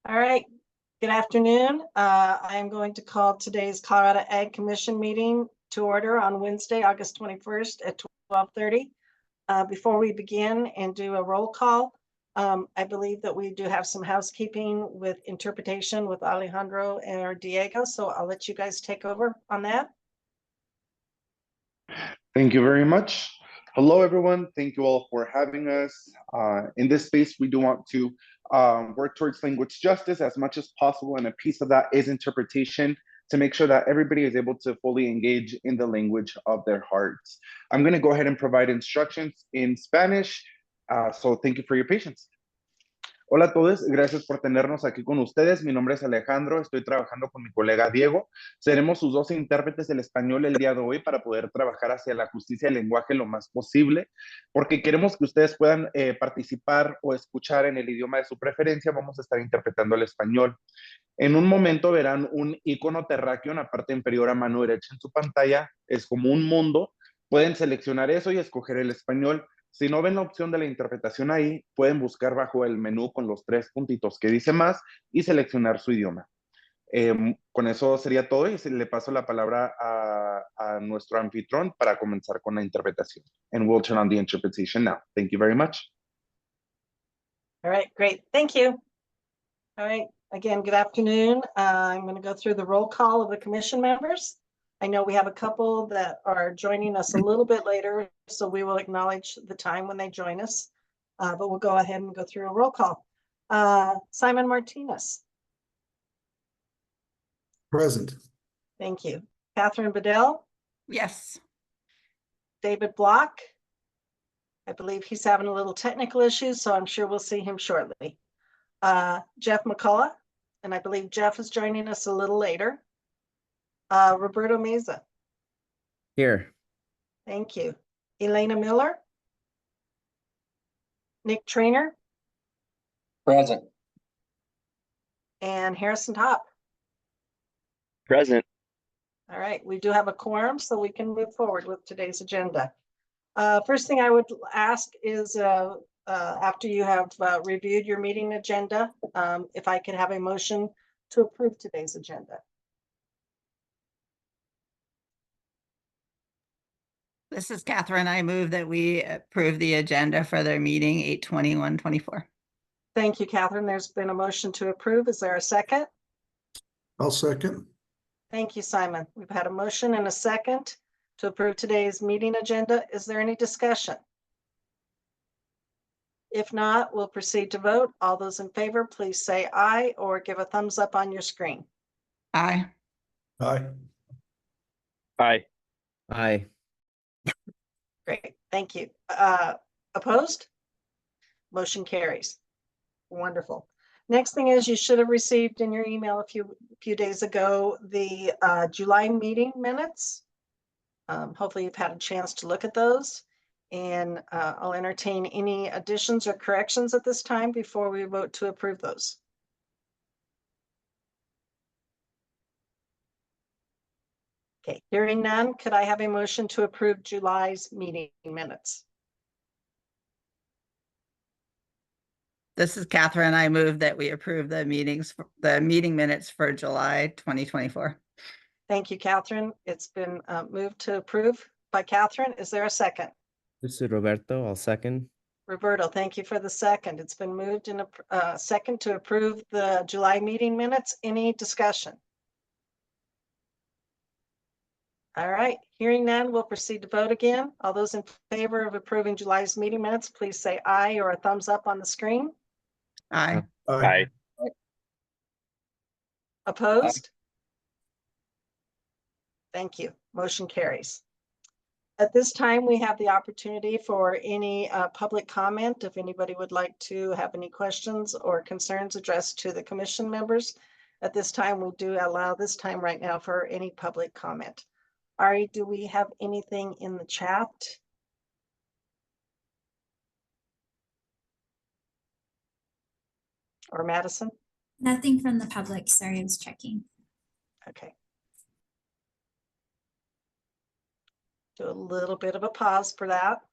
All right, good afternoon. I am going to call today's Colorado Ag Commission meeting to order on Wednesday, August 21st at 12:30. Before we begin and do a roll call, I believe that we do have some housekeeping with interpretation with Alejandro and Diego, so I'll let you guys take over on that. Thank you very much. Hello, everyone. Thank you all for having us. In this space, we do want to work towards language justice as much as possible, and a piece of that is interpretation to make sure that everybody is able to fully engage in the language of their hearts. I'm going to go ahead and provide instructions in Spanish, so thank you for your patience. Hola a todos, gracias por tenernos aquí con ustedes. Mi nombre es Alejandro, estoy trabajando con mi colega Diego. Seremos sus dos intérpretes del español el día de hoy para poder trabajar hacia la justicia del lenguaje lo más posible, porque queremos que ustedes puedan participar o escuchar en el idioma de su preferencia. Vamos a estar interpretando el español. En un momento verán un icono terráqueo en la parte inferior a mano derecha en su pantalla. Es como un mundo. Pueden seleccionar eso y escoger el español. Si no ven la opción de la interpretación ahí, pueden buscar bajo el menú con los tres puntitos que dice más y seleccionar su idioma. Con eso sería todo y le paso la palabra a nuestro anfitrión para comenzar con la interpretación. And we'll turn on the interpretation now. Thank you very much. All right, great. Thank you. All right, again, good afternoon. I'm going to go through the roll call of the commission members. I know we have a couple that are joining us a little bit later, so we will acknowledge the time when they join us, but we'll go ahead and go through a roll call. Simon Martinez. Present. Thank you. Catherine Bedell. Yes. David Block. I believe he's having a little technical issues, so I'm sure we'll see him shortly. Jeff McCullough, and I believe Jeff is joining us a little later. Roberto Meza. Here. Thank you. Elena Miller. Nick Trainer. Present. And Harrison Top. Present. All right, we do have a quorum, so we can move forward with today's agenda. First thing I would ask is after you have reviewed your meeting agenda, if I could have a motion to approve today's agenda. This is Catherine. I move that we approve the agenda for their meeting 8/21/24. Thank you, Catherine. There's been a motion to approve. Is there a second? I'll second. Thank you, Simon. We've had a motion and a second to approve today's meeting agenda. Is there any discussion? If not, we'll proceed to vote. All those in favor, please say aye or give a thumbs up on your screen. Aye. Aye. Aye. Aye. Great, thank you. Opposed? Motion carries. Wonderful. Next thing is you should have received in your email a few days ago the July meeting minutes. Hopefully you've had a chance to look at those, and I'll entertain any additions or corrections at this time before we vote to approve those. Okay, hearing none, could I have a motion to approve July's meeting minutes? This is Catherine. I move that we approve the meeting minutes for July 2024. Thank you, Catherine. It's been moved to approve by Catherine. Is there a second? This is Roberto. I'll second. Roberto, thank you for the second. It's been moved in a second to approve the July meeting minutes. Any discussion? All right, hearing none, we'll proceed to vote again. All those in favor of approving July's meeting minutes, please say aye or a thumbs up on the screen. Aye. Aye. Opposed? Thank you. Motion carries. At this time, we have the opportunity for any public comment. If anybody would like to have any questions or concerns addressed to the commission members, at this time, we do allow this time right now for any public comment. Ari, do we have anything in the chat? Or Madison? Nothing from the public. Sorry, I was checking. Okay. Do a little bit of a pause for that.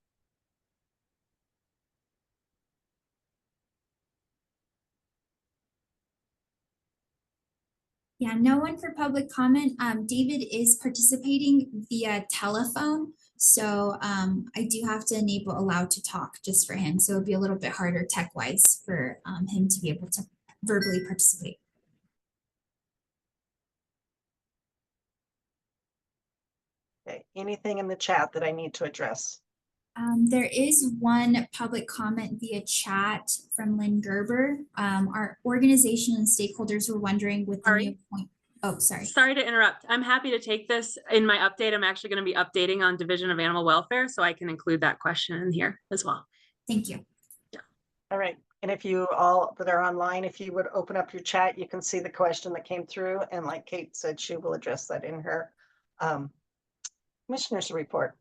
Yeah, no one for public comment. David is participating via telephone. So I do have to enable allow to talk just for him. So it'll be a little bit harder tech wise for him to be able to verbally participate. Okay, anything in the chat that I need to address? There is one public comment via chat from Lynn Gerber. Our organization and stakeholders were wondering with the new Sorry. point. Oh, sorry. Sorry to interrupt. I'm happy to take this in my update. I'm actually going to be updating on Division of Animal Welfare, so I can include that question in here as well. Thank you. All right, and if you all that are online, if you would open up your chat, you can see the question that came through, and like Kate said, she will address that in her commissioner's report.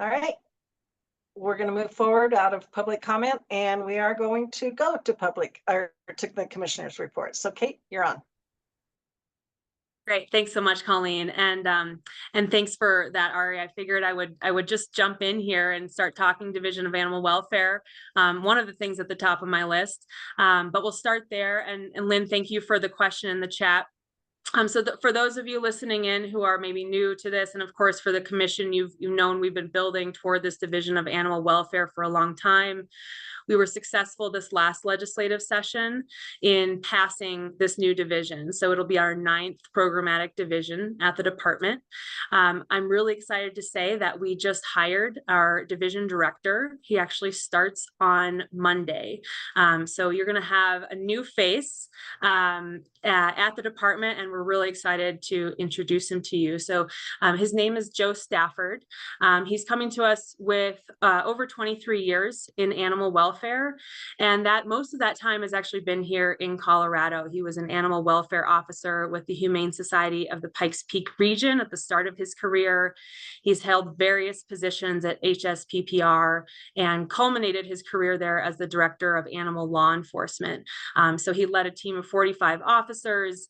All right, we're going to move forward out of public comment, and we are going to go to public or to the commissioner's report. So Kate, you're on. Great. Thanks so much, Colleen. And thanks for that, Ari. I figured I would just jump in here and start talking Division of Animal Welfare. One of the things at the top of my list, but we'll start there. And Lynn, thank you for the question in the chat. So for those of you listening in who are maybe new to this, and of course for the commission, you've known we've been building toward this Division of Animal Welfare for a long time. We were successful this last legislative session in passing this new division. So it'll be our 9th programmatic division at the department. I'm really excited to say that we just hired our division director. He actually starts on Monday. So you're going to have a new face at the department, and we're really excited to introduce him to you. So his name is Joe Stafford. He's coming to us with over 23 years in animal welfare, and that most of that time has actually been here in Colorado. He was an animal welfare officer with the Humane Society of the Pikes Peak region at the start of his career. He's held various positions at HSPPR and culminated his career there as the director of animal law enforcement. So he led a team of 45 officers,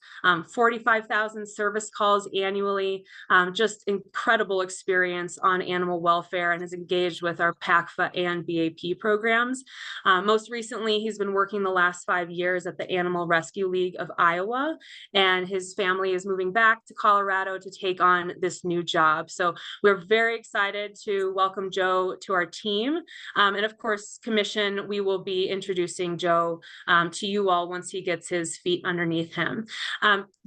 45,000 service calls annually, just incredible experience on animal welfare, and has engaged with our PACFA and BAP programs. Most recently, he's been working the last 5 years at the Animal Rescue League of Iowa, and his family is moving back to Colorado to take on this new job. So we're very excited to welcome Joe to our team. And of course, Commission, we will be introducing Joe to you all once he gets his feet underneath him.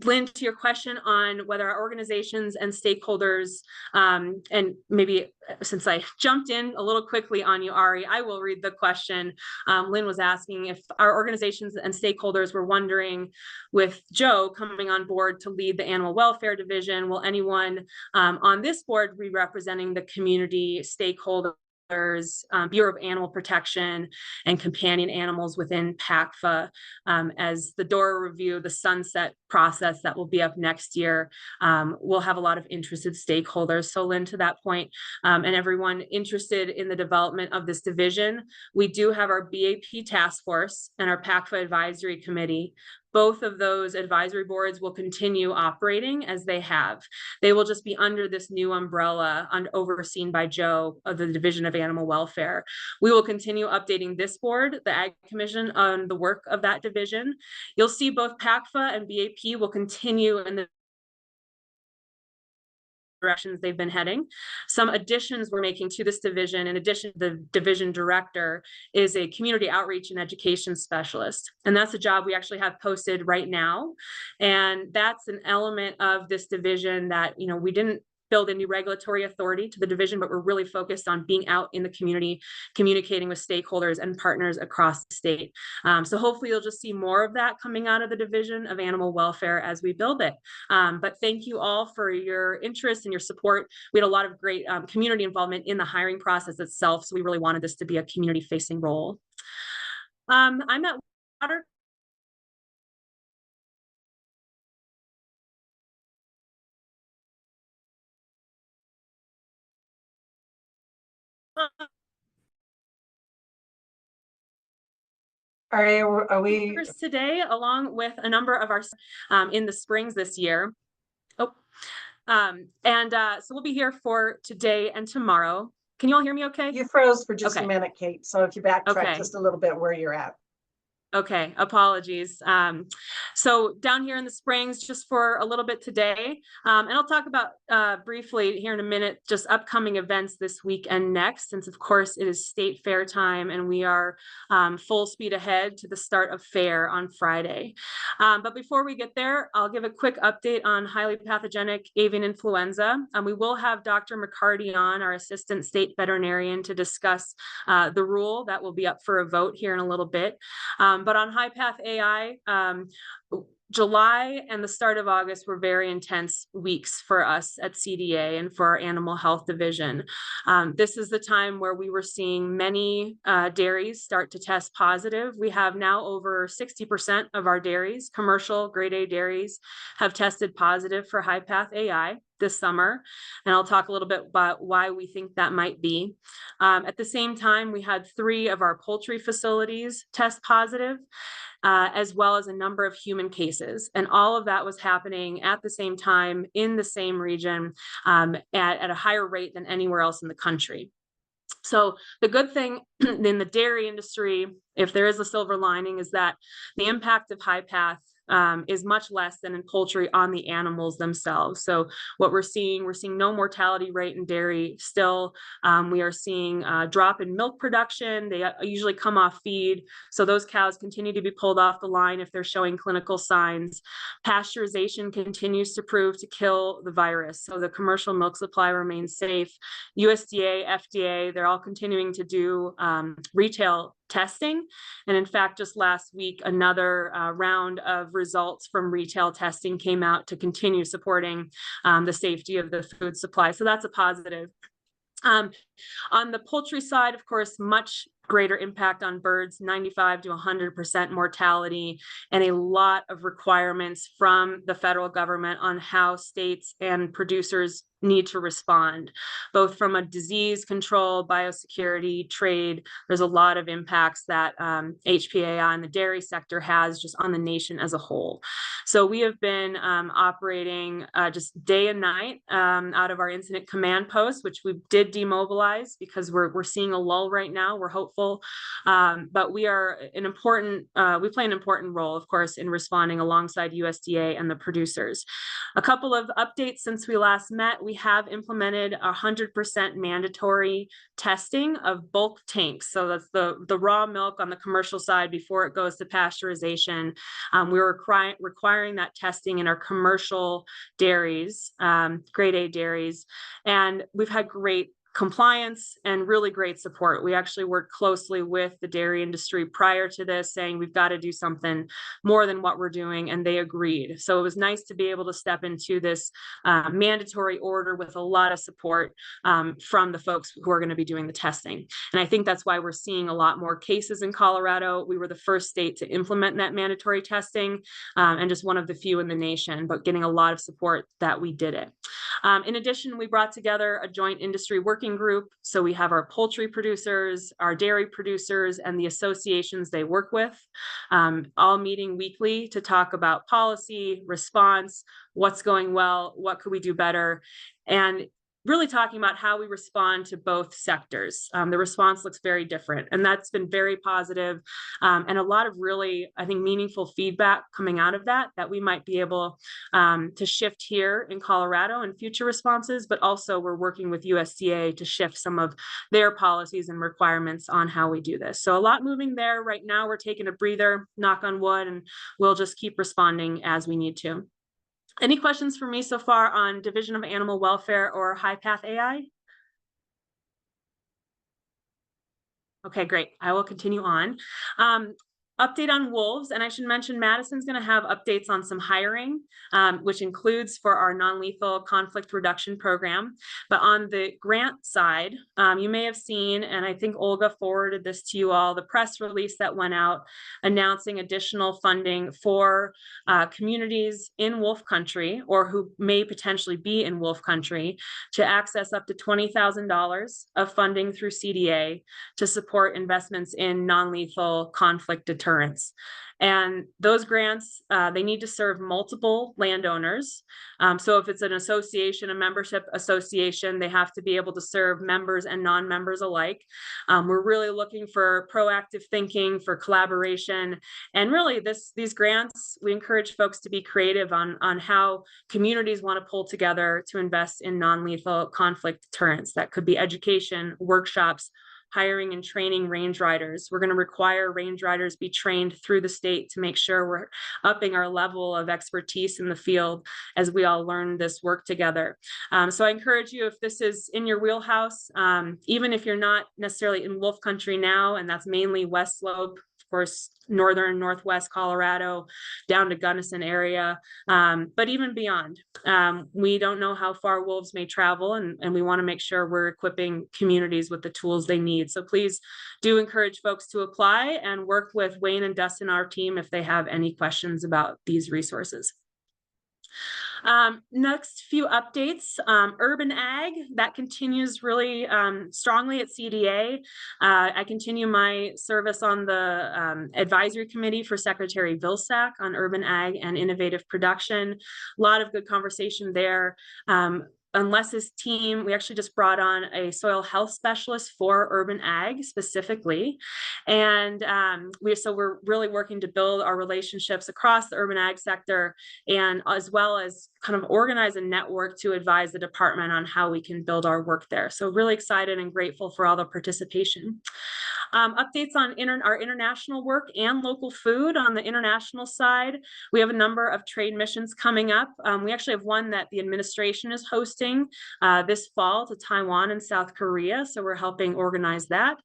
Lynn, to your question on whether our organizations and stakeholders, and maybe since I jumped in a little quickly on you, Ari, I will read the question. Lynn was asking if our organizations and stakeholders were wondering, with Joe coming on board to lead the animal welfare division, will anyone on this board be representing the community stakeholders, Bureau of Animal Protection, and companion animals within PACFA, as the DORA review, the sunset process that will be up next year, we'll have a lot of interested stakeholders. So Lynn, to that point, and everyone interested in the development of this division, we do have our BAP task force and our PACFA advisory committee. Both of those advisory boards will continue operating as they have. They will just be under this new umbrella overseen by Joe of the Division of Animal Welfare. We will continue updating this board, the Ag Commission, on the work of that division. You'll see both PACFA and BAP will continue in the directions they've been heading. Some additions we're making to this division, in addition to the division director, is a community outreach and education specialist. And that's a job we actually have posted right now. And that's an element of this division that, we didn't build a new regulatory authority to the division, but we're really focused on being out in the community, communicating with stakeholders and partners across the state. So hopefully you'll just see more of that coming out of the Division of Animal Welfare as we build it. But thank you all for your interest and your support. We had a lot of great community involvement in the hiring process itself, so we really wanted this to be a community-facing role. I'm at Water. Are we Today, along with a number of our in the springs this year. So we'll be here for today and tomorrow. Can you all hear me okay? You froze for just Okay. a minute, Kate. So if you backtrack Okay. just a little bit where you're at. Okay, apologies. So down here in the Springs, just for a little bit today, and I'll talk about briefly here in a minute, just upcoming events this week and next, since of course it is state fair time and we are full speed ahead to the start of fair on Friday. But before we get there, I'll give a quick update on highly pathogenic avian influenza. We will have Dr. McCarty on, our assistant state veterinarian, to discuss the rule that will be up for a vote here in a little bit. But on HiPath AI, July and the start of August were very intense weeks for us at CDA and for our animal health division. This is the time where we were seeing many dairies start to test positive. We have now over 60% of our dairies, commercial grade A dairies, have tested positive for HiPath AI this summer. And I'll talk a little bit about why we think that might be. At the same time, we had 3 of our poultry facilities test positive, as well as a number of human cases. And all of that was happening at the same time in the same region at a higher rate than anywhere else in the country. So the good thing in the dairy industry, if there is a silver lining, is that the impact of HiPath is much less than in poultry on the animals themselves. So what we're seeing no mortality rate in dairy still. We are seeing a drop in milk production. They usually come off feed. So those cows continue to be pulled off the line if they're showing clinical signs. Pasteurization continues to prove to kill the virus. So the commercial milk supply remains safe. USDA, FDA, they're all continuing to do retail testing. And in fact, just last week, another round of results from retail testing came out to continue supporting the safety of the food supply. So that's a positive. On the poultry side, of course, much greater impact on birds, 95 to 100% mortality, and a lot of requirements from the federal government on how states and producers need to respond, both from a disease control, biosecurity, trade. There's a lot of impacts that HPAI and the dairy sector has just on the nation as a whole. So we have been operating just day and night out of our incident command post, which we did demobilize because we're seeing a lull right now. We're hopeful, but we are an important, we play an important role, of course, in responding alongside USDA and the producers. A couple of updates since we last met. We have implemented 100% mandatory testing of bulk tanks. So that's the raw milk on the commercial side before it goes to pasteurization. We were requiring that testing in our commercial dairies, grade A dairies, and we've had great compliance and really great support. We actually worked closely with the dairy industry prior to this, saying we've got to do something more than what we're doing, and they agreed. So it was nice to be able to step into this mandatory order with a lot of support from the folks who are going to be doing the testing. And I think that's why we're seeing a lot more cases in Colorado. We were the first state to implement that mandatory testing and just one of the few in the nation, but getting a lot of support that we did it. In addition, we brought together a joint industry working group. So we have our poultry producers, our dairy producers, and the associations they work with, all meeting weekly to talk about policy, response, what's going well, what could we do better, and really talking about how we respond to both sectors. The response looks very different, and that's been very positive, and a lot of really, I think, meaningful feedback coming out of that we might be able to shift here in Colorado in future responses, but also we're working with USDA to shift some of their policies and requirements on how we do this. So a lot moving there. Right now, we're taking a breather, knock on wood, and we'll just keep responding as we need to. Any questions for me so far on Division of Animal Welfare or HiPath AI? Okay, great. I will continue on. Update on wolves, and I should mention Madison's going to have updates on some hiring, which includes for our non-lethal conflict reduction program. But on the grant side, you may have seen, and I think Olga forwarded this to you all, the press release that went out announcing additional funding for communities in wolf country or who may potentially be in wolf country to access up to $20,000 of funding through CDA to support investments in non-lethal conflict deterrence deterrence. And those grants, they need to serve multiple landowners. So if it's an association, a membership association, they have to be able to serve members and non-members alike. We're really looking for proactive thinking, for collaboration, and really these grants, we encourage folks to be creative on how communities want to pull together to invest in non-lethal conflict deterrence. That could be education, workshops, hiring and training range riders. We're going to require range riders be trained through the state to make sure we're upping our level of expertise in the field as we all learn this work together. So I encourage you, if this is in your wheelhouse, even if you're not necessarily in Wolf Country now, and that's mainly West Slope, of course, northern, northwest Colorado, down to Gunnison area, but even beyond. We don't know how far wolves may travel, and we want to make sure we're equipping communities with the tools they need. So please do encourage folks to apply and work with Wayne and Dustin, our team, if they have any questions about these resources. Next few updates, urban ag, that continues really strongly at CDA. I continue my service on the advisory committee for Secretary Vilsack on urban ag and innovative production. A lot of good conversation there. Unless his team, we actually just brought on a soil health specialist for urban ag specifically. And so we're really working to build our relationships across the urban ag sector, and as well as kind of organize a network to advise the department on how we can build our work there. So really excited and grateful for all the participation. Updates on our international work and local food. On the international side, we have a number of trade missions coming up. We actually have one that the administration is hosting this fall to Taiwan and South Korea. So we're helping organize that.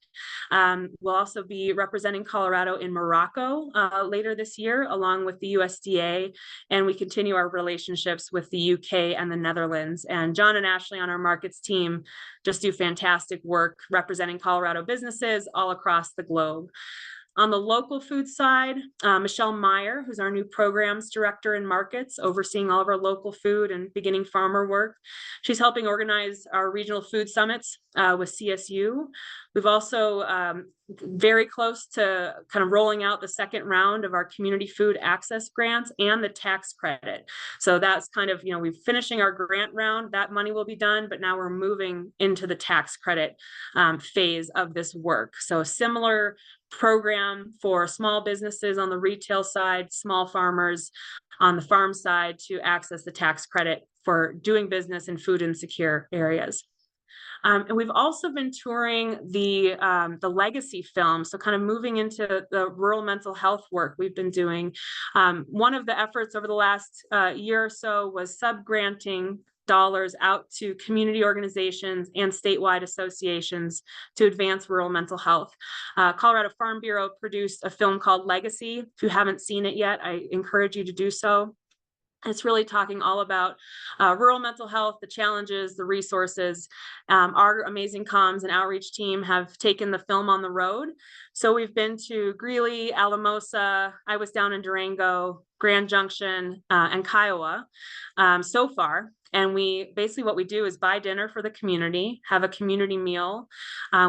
We'll also be representing Colorado in Morocco later this year, along with the USDA, and we continue our relationships with the UK and the Netherlands. And John and Ashley on our markets team just do fantastic work representing Colorado businesses all across the globe. On the local food side, Michelle Meyer, who's our new programs director in markets, overseeing all of our local food and beginning farmer work. She's helping organize our regional food summits with CSU. We've also very close to kind of rolling out the second round of our community food access grants and the tax credit. So that's kind of, we're finishing our grant round, that money will be done, but now we're moving into the tax credit phase of this work. So similar program for small businesses on the retail side, small farmers on the farm side to access the tax credit for doing business in food insecure areas. And we've also been touring the legacy film, so kind of moving into the rural mental health work we've been doing. One of the efforts over the last year or so was sub-granting dollars out to community organizations and statewide associations to advance rural mental health. Colorado Farm Bureau produced a film called Legacy. If you haven't seen it yet, I encourage you to do so. It's really talking all about rural mental health, the challenges, the resources. Our amazing comms and outreach team have taken the film on the road. So we've been to Greeley, Alamosa, I was down in Durango, Grand Junction, and Kiowa so far. And what we do is buy dinner for the community, have a community meal.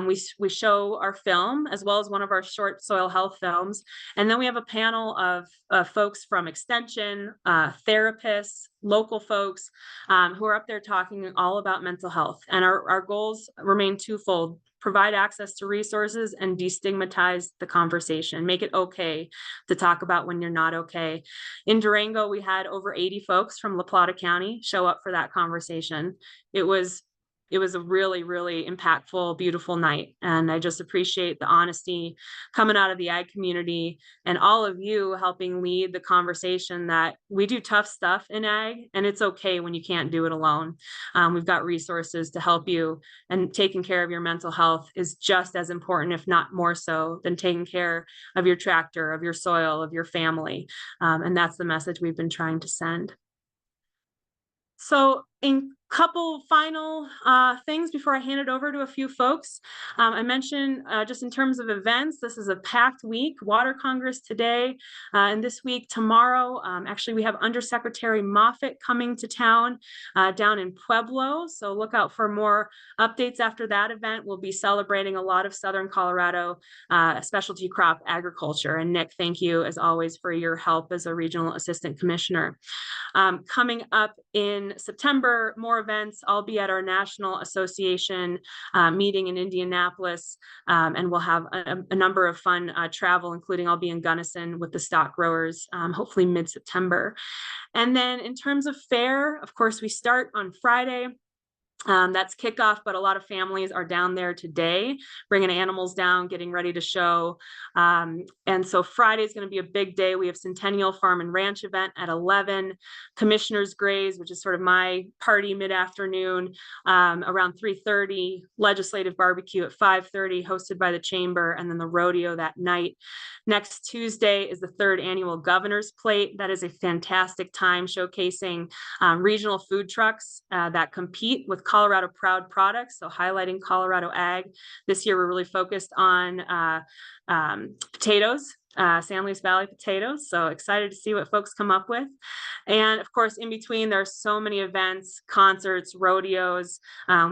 We show our film as well as one of our short soil health films. And then we have a panel of folks from Extension, therapists, local folks who are up there talking all about mental health. And our goals remain twofold: provide access to resources and destigmatize the conversation, make it okay to talk about when you're not okay. In Durango, we had over 80 folks from La Plata County show up for that conversation. It was a really, really impactful, beautiful night. And I just appreciate the honesty coming out of the ag community and all of you helping lead the conversation that we do tough stuff in ag, and it's okay when you can't do it alone. We've got resources to help you, and taking care of your mental health is just as important, if not more so, than taking care of your tractor, of your soil, of your family. And that's the message we've been trying to send. So in couple final things before I hand it over to a few folks. I mentioned just in terms of events, this is a packed week. Water Congress today and this week, tomorrow. Actually, we have Undersecretary Moffett coming to town down in Pueblo. So look out for more updates after that event. We'll be celebrating a lot of Southern Colorado specialty crop agriculture. And Nick, thank you as always for your help as a regional assistant commissioner. Coming up in September, more events. I'll be at our National Association meeting in Indianapolis, and we'll have a number of fun travel, including I'll be in Gunnison with the stock growers, hopefully mid-September. And then in terms of fair, of course, we start on Friday. That's kickoff, but a lot of families are down there today, bringing animals down, getting ready to show. And so Friday is going to be a big day. We have Centennial Farm and Ranch event at 11, Commissioner's Graze, which is sort of my party mid-afternoon, around 3:30, legislative barbecue at 5:30, hosted by the chamber, and then the rodeo that night. Next Tuesday is the 3rd annual Governor's Plate. That is a fantastic time showcasing regional food trucks that compete with Colorado Proud products, so highlighting Colorado ag. This year, we're really focused on potatoes, San Luis Valley potatoes. So excited to see what folks come up with. And of course, in between, there are so many events, concerts, rodeos.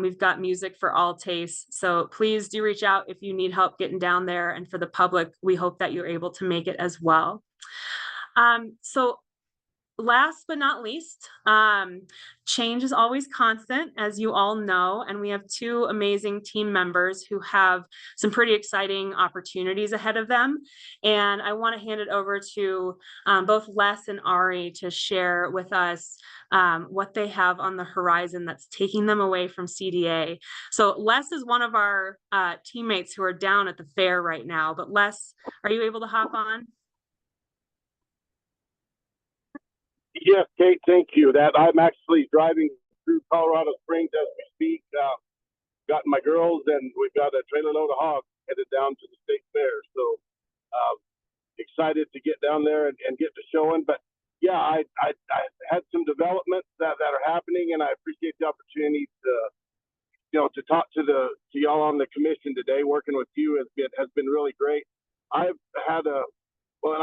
We've got music for all tastes. So please do reach out if you need help getting down there. And for the public, we hope that you're able to make it as well. So last but not least, change is always constant, as you all know, and we have 2 amazing team members who have some pretty exciting opportunities ahead of them. And I want to hand it over to both Les and Ari to share with us what they have on the horizon that's taking them away from CDA. So Les is one of our teammates who are down at the fair right now, but Les, are you able to hop on? Yes, Kate, thank you. That I'm actually driving through Colorado Springs as we speak. Got my girls, and we've got a trailer load of hogs headed down to the state fair. So excited to get down there and get to showing. But yeah, I had some developments that are happening, and I appreciate the opportunity to talk to y'all on the commission today. Working with you has been really great. I've had an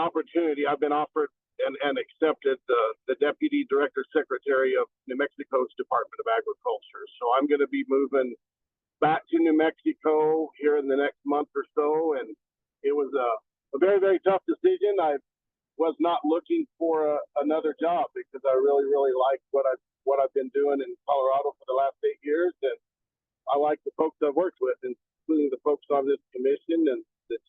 opportunity. I've been offered and accepted the Deputy Director Secretary of New Mexico's Department of Agriculture. So I'm going to be moving back to New Mexico here in the next month or so. And it was a very, very tough decision. I was not looking for another job because I really, really like what I've been doing in Colorado for the last 8 years. And I like the folks I've worked with, including the folks on this commission and the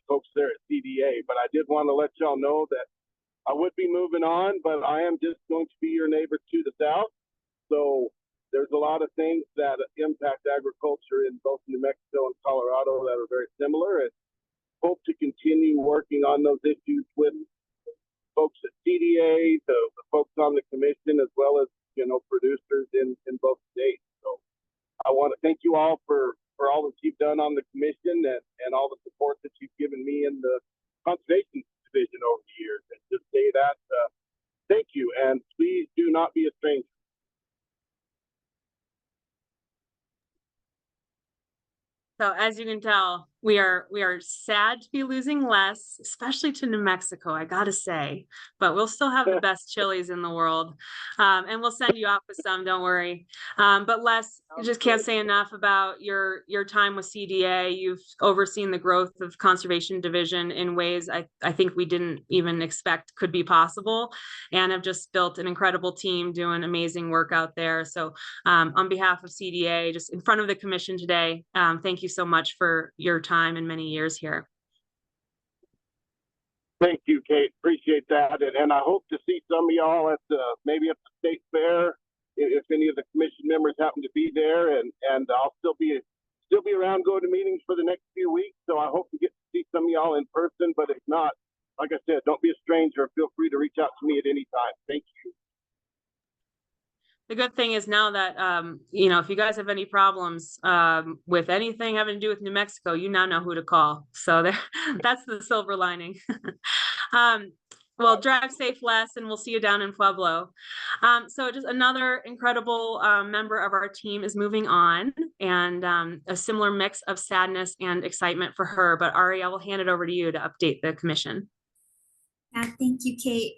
folks there at CDA. But I did want to let y'all know that I would be moving on, but I am just going to be your neighbor to the south. So there's a lot of things that impact agriculture in both New Mexico and Colorado that are very similar, and hope to continue working on those issues with folks at CDA, the folks on the commission, as well as, producers in both states. So I want to thank you all for all that you've done on the commission and all the support that you've given me in the conservation division over the years. And just say that, thank you, and please do not be a stranger. So as you can tell, we are sad to be losing Les, especially to New Mexico, I gotta say, but we'll still have the best chilies in the world. And we'll send you off with some, don't worry. But Les, I just can't say enough about your time with CDA. You've overseen the growth of Conservation Division in ways I think we didn't even expect could be possible, and have just built an incredible team doing amazing work out there. So on behalf of CDA, just in front of the commission today, thank you so much for your time and many years here. Thank you, Kate. Appreciate that. And I hope to see some of y'all maybe at the state fair, if any of the commission members happen to be there, and I'll still be around going to meetings for the next few weeks. So I hope to get to see some of y'all in person, but if not, like I said, don't be a stranger. Feel free to reach out to me at any time. Thank you. The good thing is now that, if you guys have any problems with anything having to do with New Mexico, you now know who to call. So that's the silver lining. Well, drive safe, Les, and we'll see you down in Pueblo. So just another incredible member of our team is moving on, and a similar mix of sadness and excitement for her. But Ari, I will hand it over to you to update the commission. Yeah, thank you, Kate.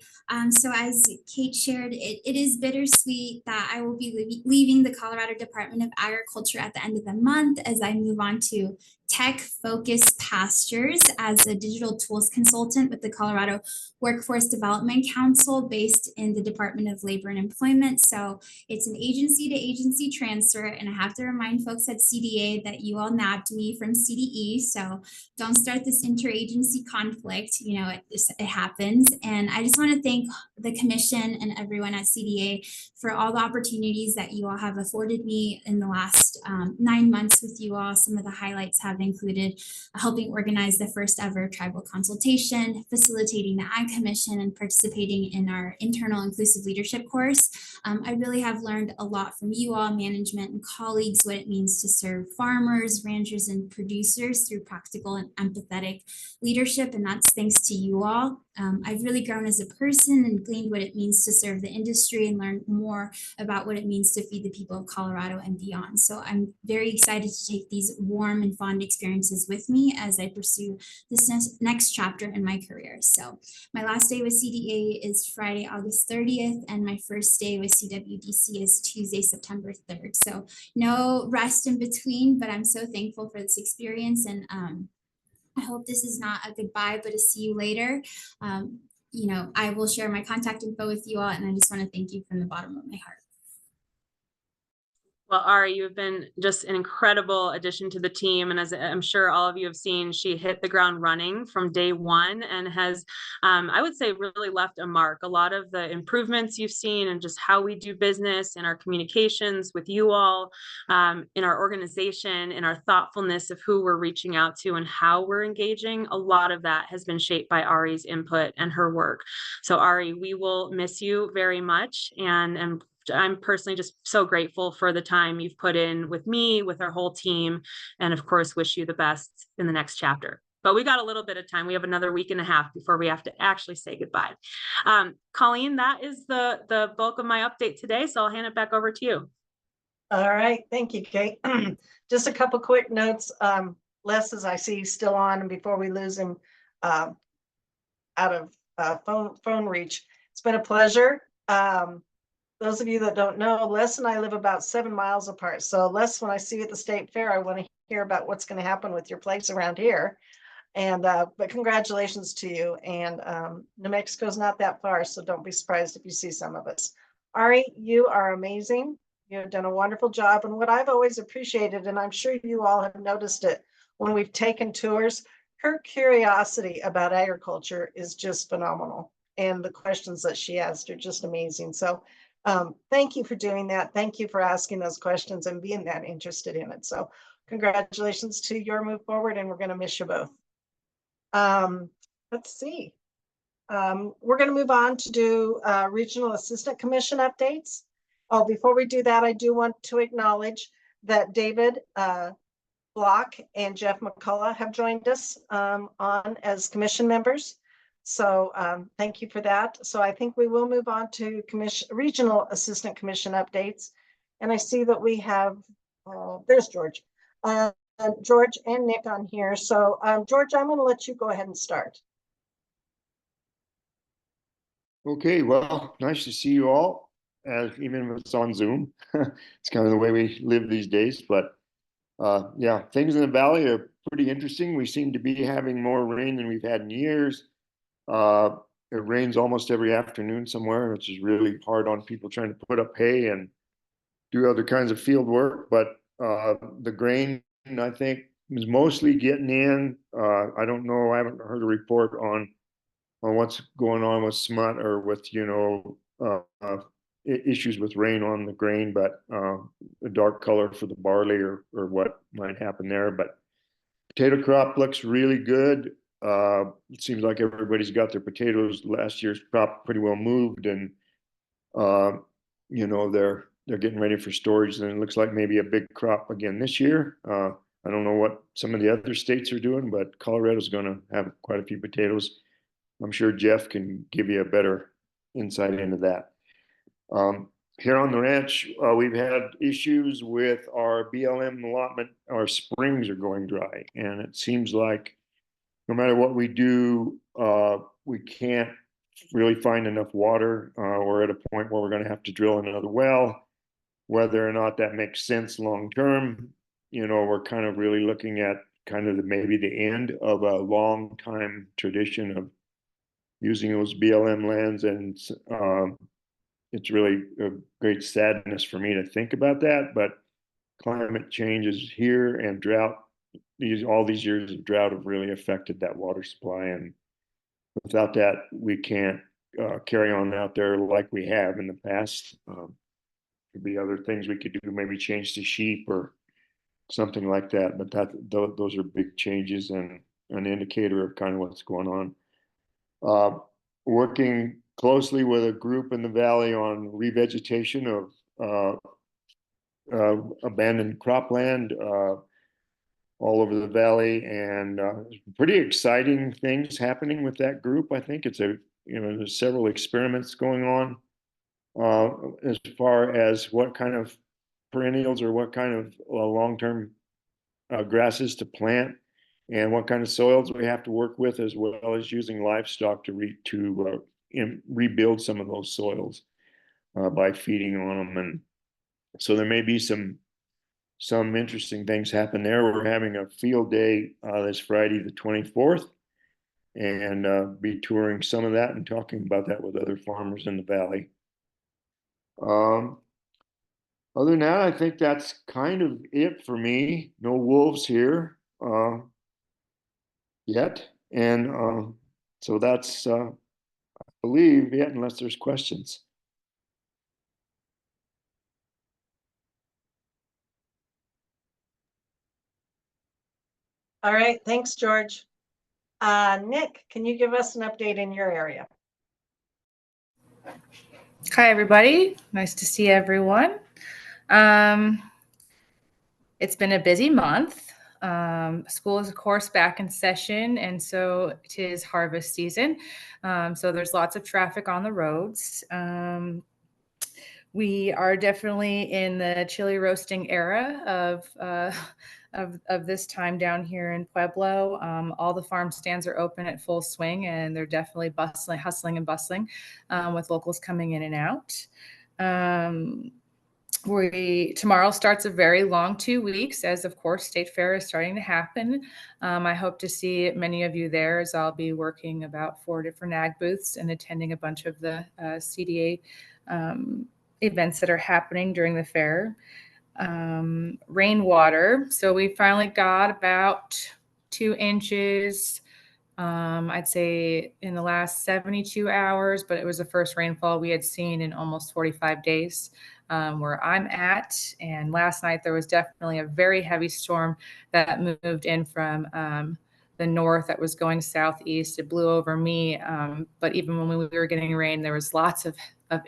So as Kate shared, it is bittersweet that I will be leaving the Colorado Department of Agriculture at the end of the month as I move on to tech-focused pastures as a digital tools consultant with the Colorado Workforce Development Council based in the Department of Labor and Employment. So it's an agency to agency transfer, and I have to remind folks at CDA that you all nabbed me from CDE. So don't start this interagency conflict. You know, it happens. And I just want to thank the commission and everyone at CDA for all the opportunities that you all have afforded me in the last 9 months with you all. Some of the highlights have included helping organize the first ever tribal consultation, facilitating the Ag Commission, and participating in our internal inclusive leadership course. I really have learned a lot from you all, management and colleagues, what it means to serve farmers, ranchers, and producers through practical and empathetic leadership, and that's thanks to you all. I've really grown as a person and gleaned what it means to serve the industry and learn more about what it means to feed the people of Colorado and beyond. So I'm very excited to take these warm and fond experiences with me as I pursue this next chapter in my career. So my last day with CDA is Friday, August 30th, and my first day with CWDC is Tuesday, September 3rd. So no rest in between, but I'm so thankful for this experience, and I hope this is not a goodbye, but a see you later. You know, I will share my contact info with you all, and I just want to thank you from the bottom of my heart. Well, Ari, you have been just an incredible addition to the team. And as I'm sure all of you have seen, she hit the ground running from day one and has, I would say, really left a mark. A lot of the improvements you've seen and just how we do business in our communications with you all, in our organization, in our thoughtfulness of who we're reaching out to and how we're engaging, a lot of that has been shaped by Ari's input and her work. So Ari, we will miss you very much, and I'm personally just so grateful for the time you've put in with me, with our whole team, and of course, wish you the best in the next chapter. But we got a little bit of time. We have another week and a half before we have to actually say goodbye. Colleen, that is the bulk of my update today, so I'll hand it back over to you. All right, thank you, Kate. Just a couple quick notes. Les, as I see, still on, and before we lose him out of phone reach, it's been a pleasure. Those of you that don't know, Les and I live about 7 miles apart. So Les, when I see you at the state fair, I want to hear about what's going to happen with your place around here. And but congratulations to you. And New Mexico's not that far, so don't be surprised if you see some of us. Ari, you are amazing. You've done a wonderful job. And what I've always appreciated, and I'm sure you all have noticed it when we've taken tours, her curiosity about agriculture is just phenomenal. And the questions that she asked are just amazing. So thank you for doing that. Thank you for asking those questions and being that interested in it. So congratulations to your move forward, and we're going to miss you both. Let's see. We're going to move on to do Regional Assistant Commission updates. Oh, before we do that, I do want to acknowledge that David Block and Jeff McCullough have joined us on as commission members. So thank you for that. So I think we will move on to Regional Assistant Commission updates. And I see that we have, there's George. George and Nick on here. So George, I'm going to let you go ahead and start. Okay, well, nice to see you all, even if it's on Zoom. It's kind of the way we live these days. But yeah, things in the valley are pretty interesting. We seem to be having more rain than we've had in years. It rains almost every afternoon somewhere, which is really hard on people trying to put up hay and do other kinds of field work. But the grain, I think, is mostly getting in. I don't know. I haven't heard a report on what's going on with smut or with, issues with rain on the grain, but a dark color for the barley or what might happen there. But potato crop looks really good. It seems like everybody's got their potatoes. Last year's crop pretty well moved, and they're getting ready for storage. And it looks like maybe a big crop again this year. I don't know what some of the other states are doing, but Colorado's going to have quite a few potatoes. I'm sure Jeff can give you a better insight into that. Here on the ranch, we've had issues with our BLM allotment. Our springs are going dry, and it seems like no matter what we do, we can't really find enough water. We're at a point where we're going to have to drill another well. Whether or not that makes sense long term, we're kind of really looking at kind of maybe the end of a long time tradition of using those BLM lands, and it's really a great sadness for me to think about that. But climate change is here, and drought. All these years of drought have really affected that water supply, and without that, we can't carry on out there like we have in the past. Could be other things we could do, maybe change to sheep or something like that. But those are big changes and an indicator of kind of what's going on. Working closely with a group in the valley on revegetation of abandoned cropland all over the valley, and pretty exciting things happening with that group. I think it's there's several experiments going on as far as what kind of perennials or what kind of long-term grasses to plant, and what kind of soils we have to work with, as well as using livestock to rebuild some of those soils by feeding on them. And so there may be some interesting things happen there. We're having a field day this Friday, the 24th, and be touring some of that and talking about that with other farmers in the valley. Other than that, I think that's kind of it for me. No wolves here yet, and so that's I believe it, unless there's questions. All right, thanks, George. Nick, can you give us an update in your area? Hi, everybody. Nice to see everyone. It's been a busy month. School is, of course, back in session, and so it is harvest season. So there's lots of traffic on the roads. We are definitely in the chili roasting era of this time down here in Pueblo. All the farm stands are open at full swing, and they're definitely hustling and bustling with locals coming in and out. Tomorrow starts a very long 2 weeks, as of course State Fair is starting to happen. I hope to see many of you there, as I'll be working about 4 different ag booths and attending a bunch of the CDA events that are happening during the fair. Rainwater. So we finally got about 2 inches, I'd say in the last 72 hours, but it was the first rainfall we had seen in almost 45 days where I'm at. And last night there was definitely a very heavy storm that moved in from the north that was going southeast. It blew over me. But even when we were getting rain, there was lots of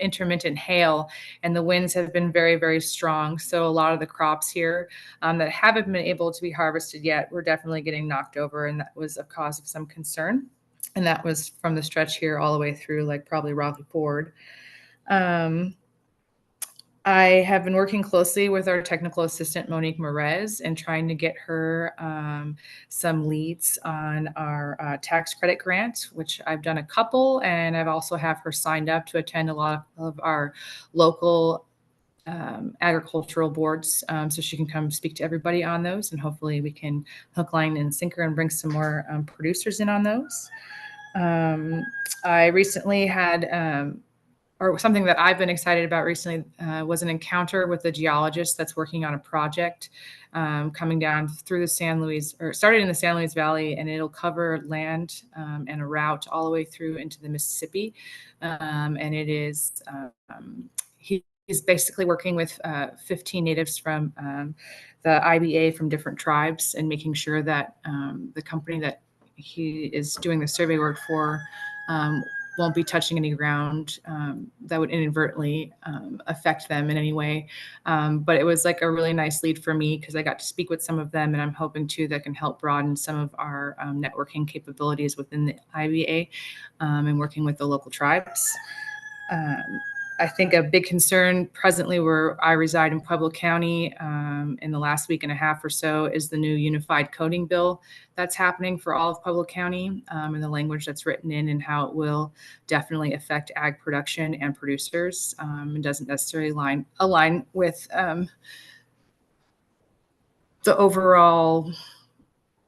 intermittent hail, and the winds have been very, very strong. So a lot of the crops here that haven't been able to be harvested yet, were definitely getting knocked over. And that was a cause of some concern. And that was from the stretch here all the way through, like probably Rocky Ford. I have been working closely with our technical assistant, Monique Merez, and trying to get her some leads on our tax credit grant, which I've done a couple, and I've also have her signed up to attend a lot of our local agricultural boards, so she can come speak to everybody on those, and hopefully we can hook, line, and sinker and bring some more producers in on those. I recently had or something that I've been excited about recently was an encounter with a geologist that's working on a project coming down through the San Luis, or started in the San Luis Valley, and it'll cover land and a route all the way through into the Mississippi. And it is, he's basically working with 15 natives from the IBA from different tribes, and making sure that the company that he is doing the survey work for won't be touching any ground that would inadvertently affect them in any way. But it was like a really nice lead for me because I got to speak with some of them, and I'm hoping too that can help broaden some of our networking capabilities within the IBA and working with the local tribes. I think a big concern presently where I reside in Pueblo County in the last week and a half or so is the new unified coding bill that's happening for all of Pueblo County and the language that's written in and how it will definitely affect ag production and producers. It doesn't necessarily align with the overall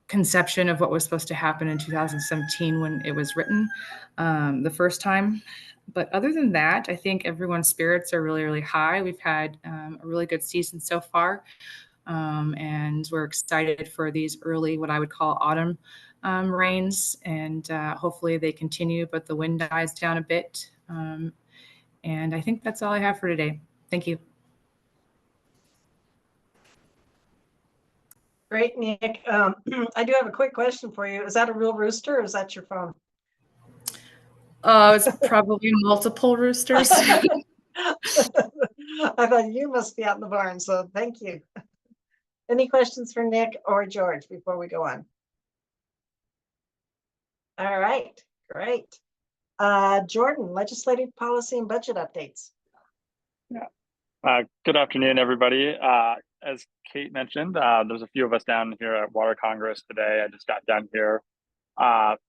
conception of what was supposed to happen in 2017 when it was written the first time. But other than that, I think everyone's spirits are really, really high. We've had a really good season so far. And we're excited for these early, what I would call autumn rains. And hopefully they continue, but the wind dies down a bit. And I think that's all I have for today. Thank you. Great, Nick. I do have a quick question for you. Is that a real rooster or is that your phone? It's probably multiple roosters. I thought you must be out in the barn, so thank you. Any questions for Nick or George before we go on? All right, great. Jordan, legislative policy and budget updates. Good afternoon, everybody. As Kate mentioned, there's a few of us down here at Water Congress today. I just got down here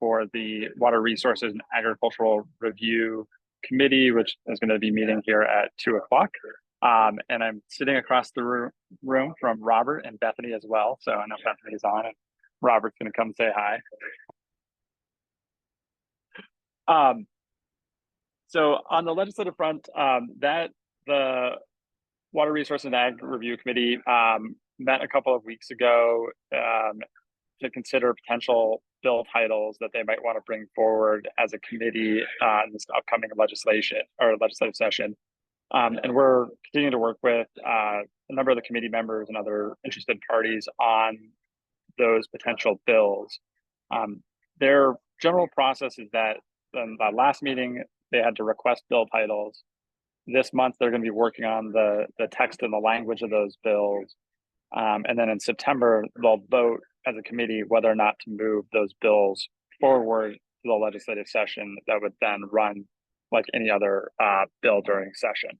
for the Water Resources and Agricultural Review Committee, which is going to be meeting here at 2 o'clock. And I'm sitting across the room from Robert and Bethany as well. So I know Bethany's on and Robert's going to come say hi. So on the legislative front, the Water Resources and Ag Review Committee met a couple of weeks ago to consider potential bill titles that they might want to bring forward as a committee in this upcoming legislative session. And we're continuing to work with a number of the committee members and other interested parties on those potential bills. Their general process is that in the last meeting, they had to request bill titles. This month, they're going to be working on the text and the language of those bills. And then in September, they'll vote as a committee whether or not to move those bills forward to the legislative session that would then run like any other bill during session.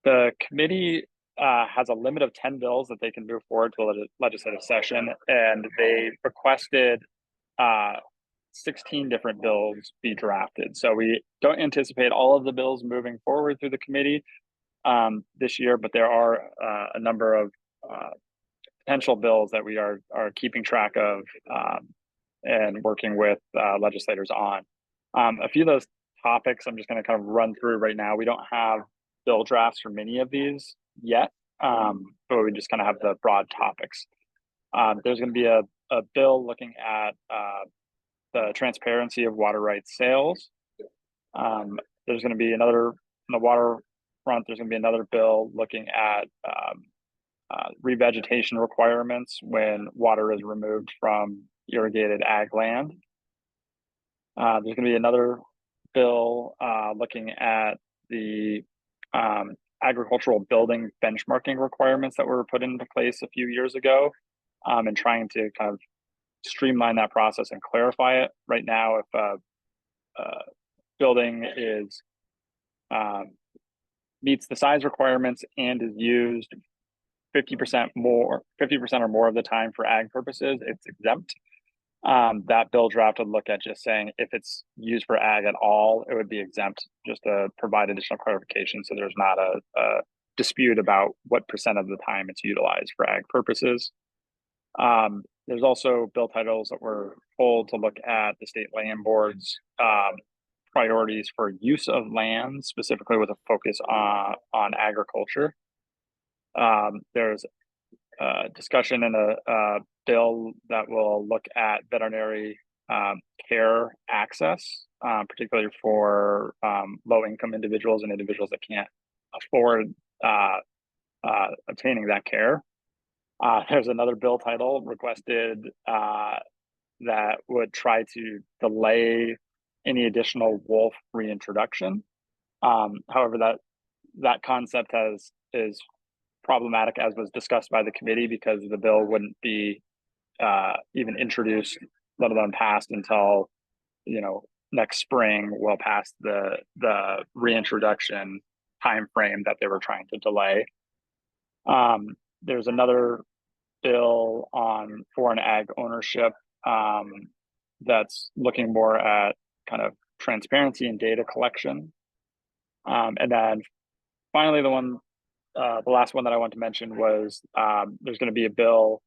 The committee has a limit of 10 bills that they can move forward to the legislative session, and they requested 16 different bills be drafted. So we don't anticipate all of the bills moving forward through the committee this year, but there are a number of potential bills that we are keeping track of and working with legislators on. A few of those topics I'm just going to kind of run through right now. We don't have bill drafts for many of these yet, but we just kind of have the broad topics. There's going to be a bill looking at the transparency of water rights sales. There's going to be another, on the water front, there's going to be another bill looking at revegetation requirements when water is removed from irrigated ag land. There's going to be another bill looking at the agricultural building benchmarking requirements that were put into place a few years ago, and trying to kind of streamline that process and clarify it. Right now, if a building is meets the size requirements and is used 50% or more of the time for ag purposes, it's exempt. That bill draft would look at just saying if it's used for ag at all, it would be exempt, just to provide additional clarification so there's not a dispute about what percent of the time it's utilized for ag purposes. There's also bill titles that were pulled to look at the state land board's priorities for use of land, specifically with a focus on agriculture. There's a discussion in a bill that will look at veterinary care access, particularly for low-income individuals and individuals that can't afford obtaining that care. There's another bill title requested that would try to delay any additional wolf reintroduction. However, that concept is problematic, as was discussed by the committee, because the bill wouldn't be even introduced, let alone passed, until next spring, well past the reintroduction time frame that they were trying to delay. There's another bill on foreign ag ownership that's looking more at kind of transparency and data collection. And then finally, the last one that I want to mention was there's going to be a bill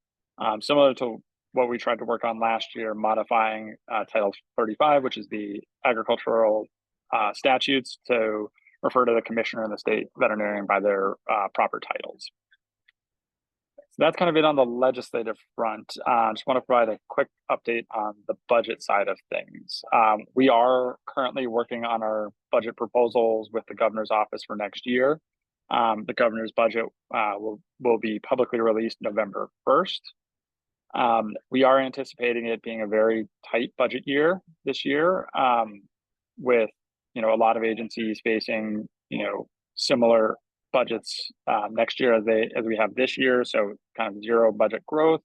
similar to what we tried to work on last year, modifying Title 35, which is the agricultural statutes, to refer to the commissioner and the state veterinarian by their proper titles. So that's kind of it on the legislative front. Just want to provide a quick update on the budget side of things. We are currently working on our budget proposals with the governor's office for next year. The governor's budget will be publicly released November 1st. We are anticipating it being a very tight budget year this year, with a lot of agencies facing similar budgets next year as we have this year. So kind of zero budget growth,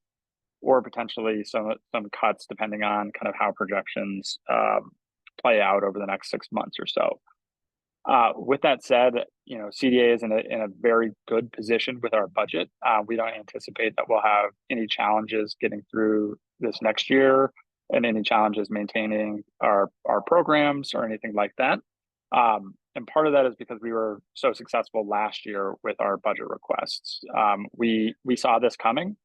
or potentially some cuts depending on kind of how projections play out over the next 6 months or so. With that said, CDA is in a very good position with our budget. We don't anticipate that we'll have any challenges getting through this next year, and any challenges maintaining our programs or anything like that. And part of that is because we were so successful last year with our budget requests. We saw this coming.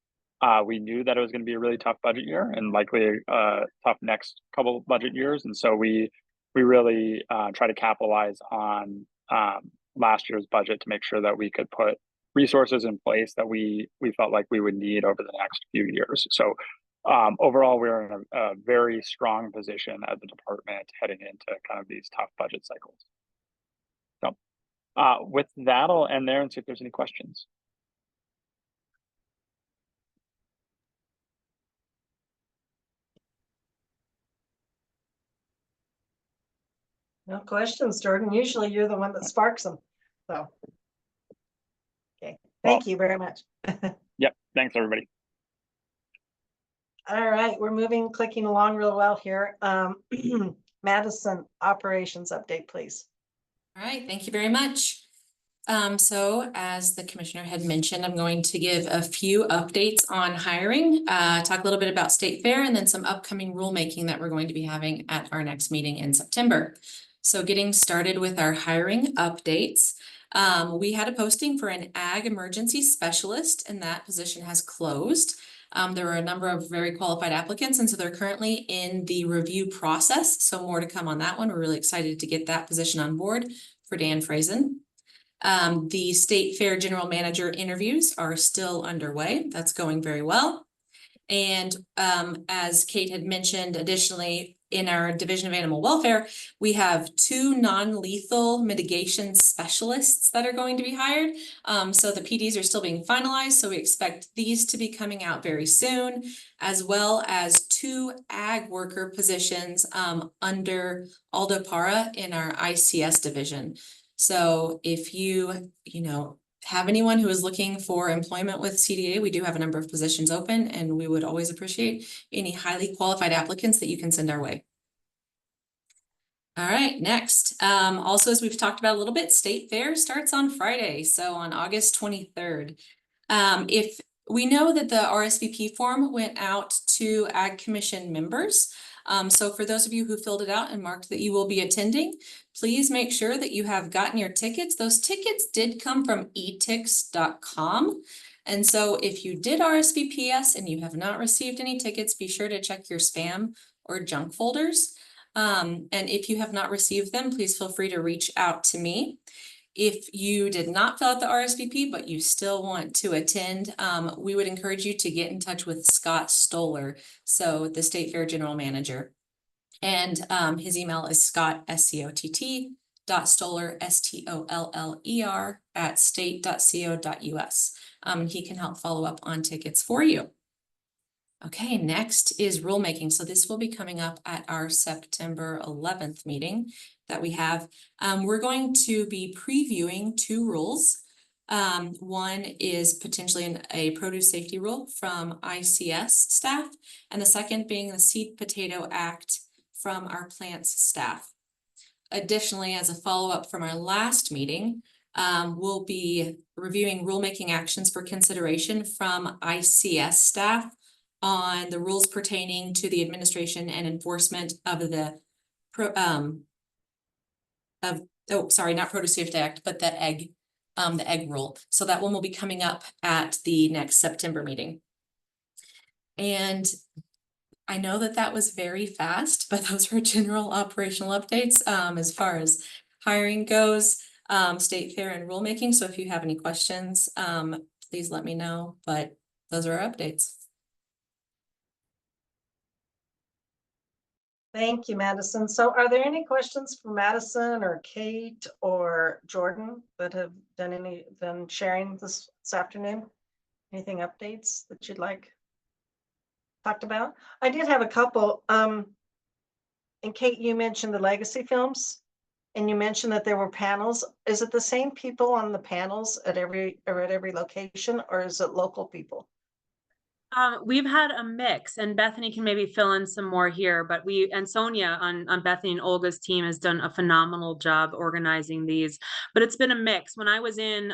We knew that it was going to be a really tough budget year, and likely a tough next couple of budget years. And so we really try to capitalize on last year's budget to make sure that we could put resources in place that we felt like we would need over the next few years. So overall, we're in a very strong position as a department heading into kind of these tough budget cycles. So with that, I'll end there and see if there's any questions. No questions, Jordan. Usually you're the one that sparks them. So, okay. Thank you very much. Yep. Thanks, everybody. All right, we're clicking along real well here. Madison, operations update, please. All right, thank you very much. So as the commissioner had mentioned, I'm going to give a few updates on hiring, talk a little bit about State Fair, and then some upcoming rulemaking that we're going to be having at our next meeting in September. So getting started with our hiring updates. We had a posting for an ag emergency specialist, and that position has closed. There were a number of very qualified applicants, and so they're currently in the review process. So more to come on that one. We're really excited to get that position on board for Dan Frazen. The State Fair General Manager interviews are still underway. That's going very well. And as Kate had mentioned, additionally, in our Division of Animal Welfare, we have 2 non-lethal mitigation specialists that are going to be hired. So the PDs are still being finalized, so we expect these to be coming out very soon, as well as 2 ag worker positions under Aldo Para in our ICS division. So if you have anyone who is looking for employment with CDA, we do have a number of positions open, and we would always appreciate any highly qualified applicants that you can send our way. All right, next. Also, as we've talked about a little bit, State Fair starts on Friday, so on August 23rd. If we know that the RSVP form went out to Ag Commission members, so for those of you who filled it out and marked that you will be attending, please make sure that you have gotten your tickets. Those tickets did come from etix.com. And so if you did RSVP and you have not received any tickets, be sure to check your spam or junk folders. And if you have not received them, please feel free to reach out to me. If you did not fill out the RSVP, but you still want to attend, we would encourage you to get in touch with Scott Stoller, so the State Fair General Manager. And his email is Scott, SCOTT.Stoller, STOLLER @state.co.us. He can help follow up on tickets for you. Okay, next is rulemaking. So this will be coming up at our September 11th meeting that we have. We're going to be previewing two rules. One is potentially a produce safety rule from ICS staff, and the second being the Seed Potato Act from our plants staff. Additionally, as a follow-up from our last meeting, we'll be reviewing rulemaking actions for consideration from ICS staff on the rules pertaining to the administration and enforcement of the not Produce Safety Act, but the egg rule. So that one will be coming up at the next September meeting. And I know that was very fast, but those were general operational updates as far as hiring goes, state fair and rulemaking. So if you have any questions, please let me know, but those are our updates. Thank you, Madison. So are there any questions for Madison or Kate or Jordan that have done sharing this afternoon? Anything updates that you'd like talked about? I did have a couple. And Kate, you mentioned the legacy films and you mentioned that there were panels. Is it the same people on the panels at every location, or is it local people? We've had a mix, and Bethany can maybe fill in some more here, but Sonia on Bethany and Olga's team has done a phenomenal job organizing these, but it's been a mix. When I was in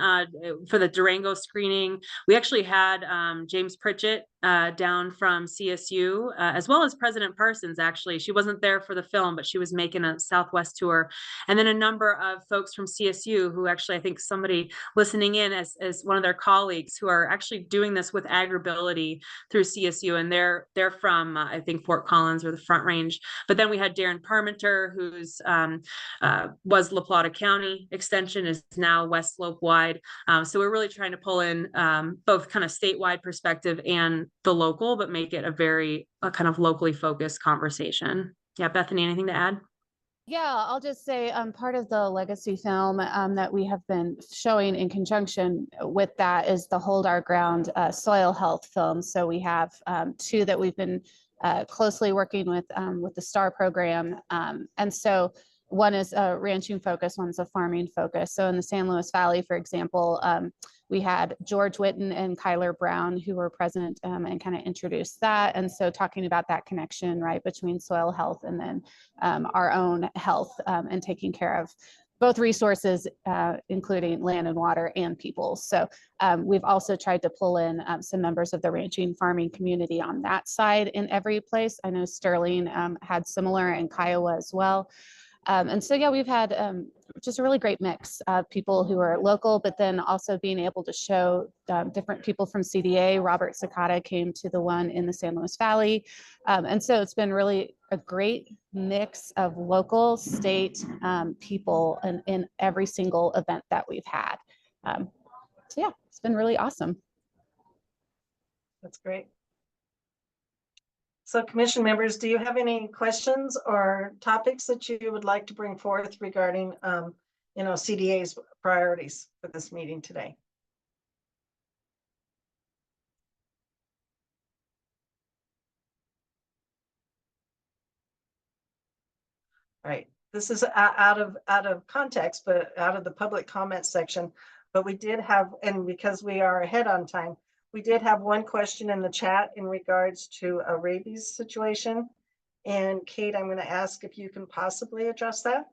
for the Durango screening, we actually had James Pritchett down from CSU, as well as President Parsons. Actually, she wasn't there for the film, but she was making a Southwest tour. And then a number of folks from CSU who actually, I think somebody listening in as one of their colleagues who are actually doing this with AgriBility through CSU, and they're from I think Fort Collins or the Front Range. But then we had Darren Parmenter, who's was La Plata County Extension, is now West Slope wide. So we're really trying to pull in both kind of statewide perspective and the local, but make it a kind of locally focused conversation. Yeah, Bethany, anything to add? Yeah, I'll just say part of the legacy film that we have been showing in conjunction with that is the Hold Our Ground soil health film. So we have two that we've been closely working with the STAR program. And so one is a ranching focus, one's a farming focus. So in the San Luis Valley, for example, we had George Witten and Kyler Brown who were present and kind of introduced that. And so talking about that connection, right, between soil health and then our own health and taking care of both resources, including land and water and people. So we've also tried to pull in some members of the ranching farming community on that side in every place. I know Sterling had similar, and Kiowa as well. And so, yeah, we've had just a really great mix of people who are local, but then also being able to show different people from CDA. Robert Sakata came to the one in the San Luis Valley. And so it's been really a great mix of local, state people in every single event that we've had. So, yeah, it's been really awesome. That's great. So commission members, do you have any questions or topics that you would like to bring forth regarding, CDA's priorities for this meeting today? All right, this is out of context, but out of the public comment section. But we did have, and because we are ahead on time, we did have one question in the chat in regards to a rabies situation. And Kate, I'm going to ask if you can possibly address that.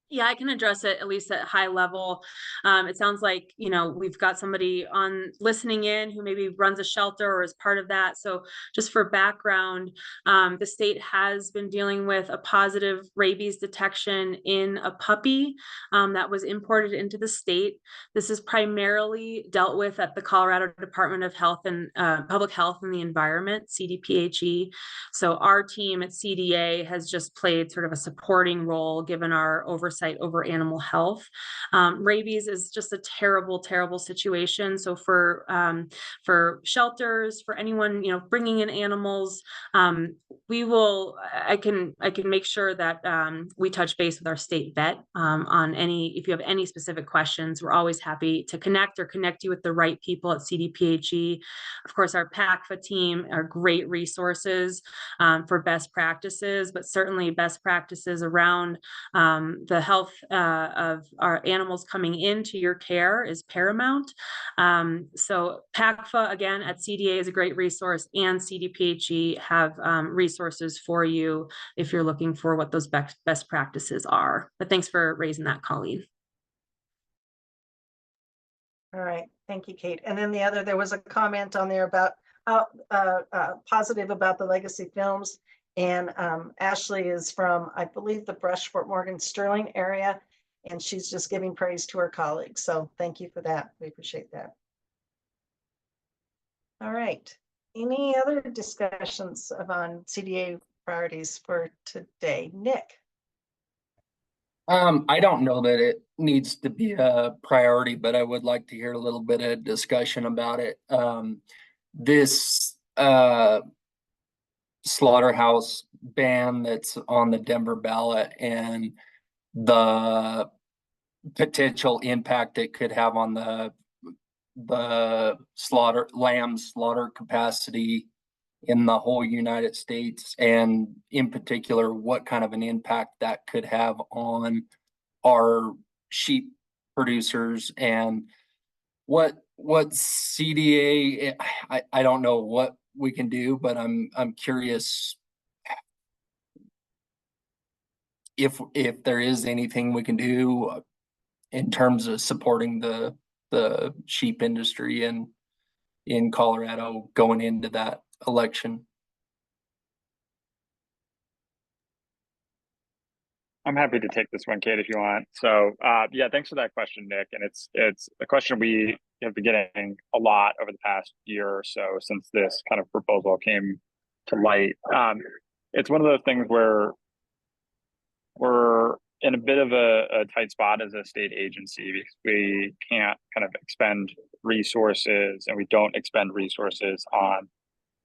Yeah, I can address it at least at high level. It sounds like, we've got somebody on listening in who maybe runs a shelter or is part of that. So just for background, the state has been dealing with a positive rabies detection in a puppy that was imported into the state. This is primarily dealt with at the Colorado Department of Health and Public Health and the Environment, CDPHE. So our team at CDA has just played sort of a supporting role given our oversight oversight over animal health. Rabies is just a terrible, terrible situation. So for shelters, for anyone, you know, bringing in animals, I can make sure that we touch base with our state vet on if you have any specific questions. We're always happy to connect you with the right people at CDPHE. Of course, our PACFA team are great resources for best practices, but certainly best practices around the health of our animals coming into your care is paramount. So PACFA, again, at CDA is a great resource, and CDPHE have resources for you if you're looking for what those best practices are. But thanks for raising that, Colleen. All right, thank you, Kate. And then there was a comment on there about how positive about the legacy films. And Ashley is from, I believe, the Brush, Fort Morgan, Sterling area, and she's just giving praise to her colleagues. So thank you for that. We appreciate that. All right. Any other discussions on CDA priorities for today? Nick? I don't know that it needs to be a priority, but I would like to hear a little bit of discussion about it. This slaughterhouse ban that's on the Denver ballot and the potential impact it could have on the lamb slaughter capacity in the whole United States, and in particular, what kind of an impact that could have on our sheep producers, and what CDA, I don't know what we can do, but I'm curious if there is anything we can do in terms of supporting the sheep industry in Colorado going into that election. I'm happy to take this one, Kate, if you want. So yeah, thanks for that question, Nick. And it's a question we have been getting a lot over the past year or so since this kind of proposal came to light. It's one of those things where we're in a bit of a tight spot as a state agency because we can't kind of expend resources, and we don't expend resources on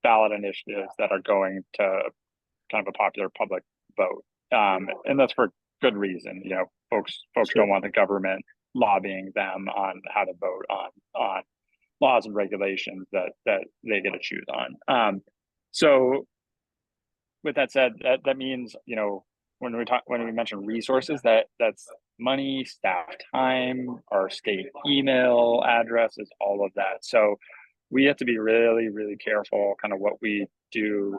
ballot initiatives that are going to kind of a popular public vote. And that's for good reason. You know, folks don't want the government lobbying them on how to vote on laws and regulations that they get to choose on. So with that said, that means, you know, when we mention resources, that's money, staff time, our state email addresses, all of that. So we have to be really, really careful kind of what we do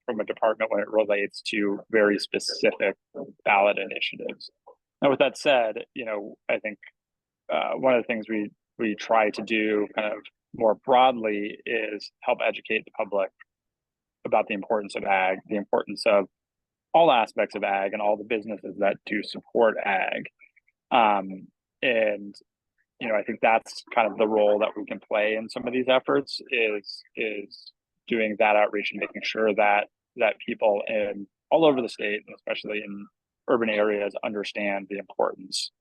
from a department when it relates to very specific ballot initiatives. Now, with that said, you know, I think one of the things we try to do kind of more broadly is help educate the public about the importance of ag, the importance of all aspects of ag and all the businesses that do support ag. And, you know, I think that's kind of the role that we can play in some of these efforts is doing that outreach and making sure that people in all over the state, and especially in urban areas, understand the importance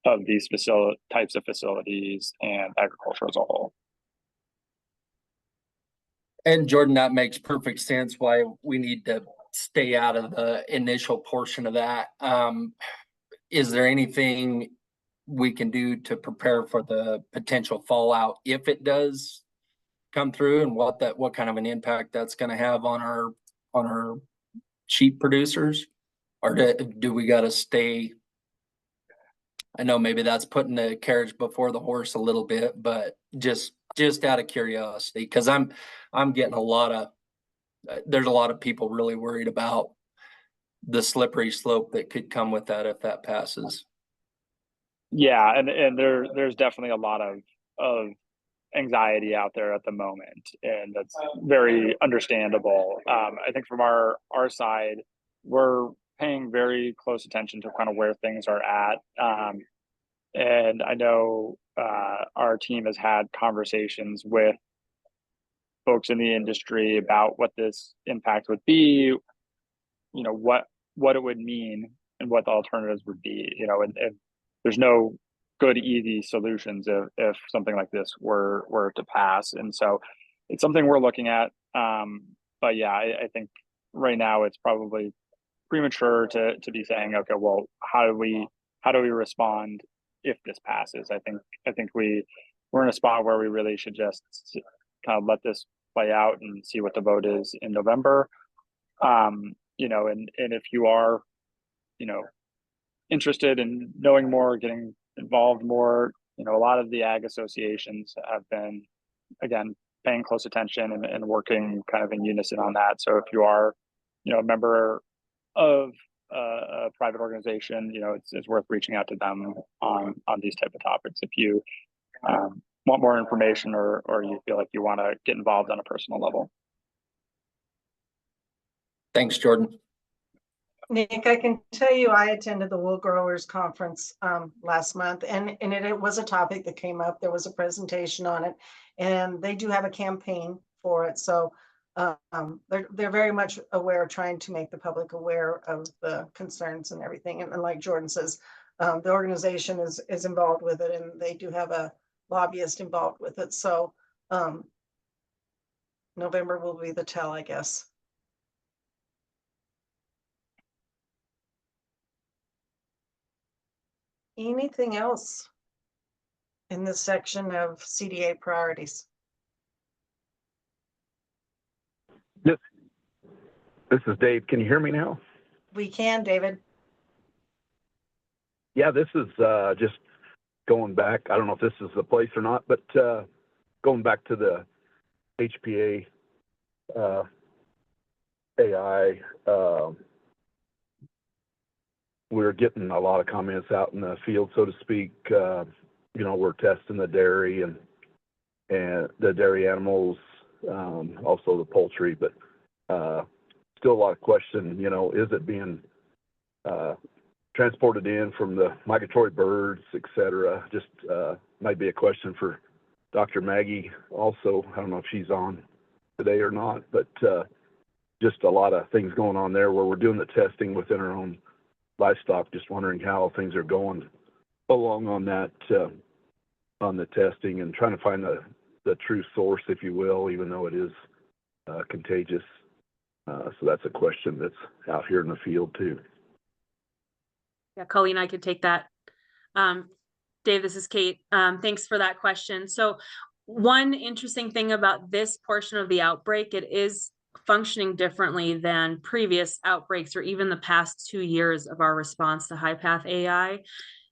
of these types of facilities and agriculture as a whole. And Jordan, that makes perfect sense why we need to stay out of the initial portion of that. Is there anything we can do to prepare for the potential fallout if it does come through, and what kind of an impact that's going to have on our sheep producers? Or do we got to stay? I know maybe that's putting the carriage before the horse a little bit, but just out of curiosity, because I'm getting there's a lot of people really worried about the slippery slope that could come with that if that passes. Yeah, and there's definitely a lot of anxiety out there at the moment, and that's very understandable. I think from our side, we're paying very close attention to kind of where things are at. And I know our team has had conversations with folks in the industry about what this impact would be, you know, what it would mean what the alternatives would be, you know, and there's no good, easy solutions if something like this were to pass. And so it's something we're looking at. But yeah, I think right now it's probably premature to be saying, okay, well, how do we respond if this passes? I think we're in a spot where we really should just kind of let this play out and see what the vote is in November. You know, and if you are, you know, interested in knowing more, getting involved more, you know, a lot of the ag associations have been, again, paying close attention and working kind of in unison on that. So if you are, you know, a member of a private organization, you know, it's worth reaching out to them on these type of topics if you want more information or you feel like you want to get involved on a personal level. Thanks, Jordan. Nick, I can tell you, I attended the Wool Growers Conference last month, and it was a topic that came up. There was a presentation on it, and they do have a campaign for it. So they're very much aware, trying to make the public aware of the concerns and everything. And like Jordan says, the organization is involved with it, and they do have a lobbyist involved with it. So November will be the tell, I guess. Anything else in this section of CDA priorities? Yes. This is Dave. Can you hear me now? We can, David. Yeah, this is just going back. I don't know if this is the place or not, but going back to the HPA AI, we're getting a lot of comments out in the field, so to speak. You know, we're testing the dairy and the dairy animals, also the poultry, but still a lot of question, you know, is it being transported in from the migratory birds, et cetera? Just might be a question for Dr. Maggie also. I don't know if she's on today or not, but just a lot of things going on there where we're doing the testing within our own livestock. Just wondering how things are going along on that, on the testing, and trying to find the true source, if you will, even though it is contagious. So that's a question that's out here in the field too. Yeah, Colleen, I could take that. Dave, this is Kate. Thanks for that question. So one interesting thing about this portion of the outbreak, it is functioning differently than previous outbreaks or even the past 2 years of our response to HiPath AI.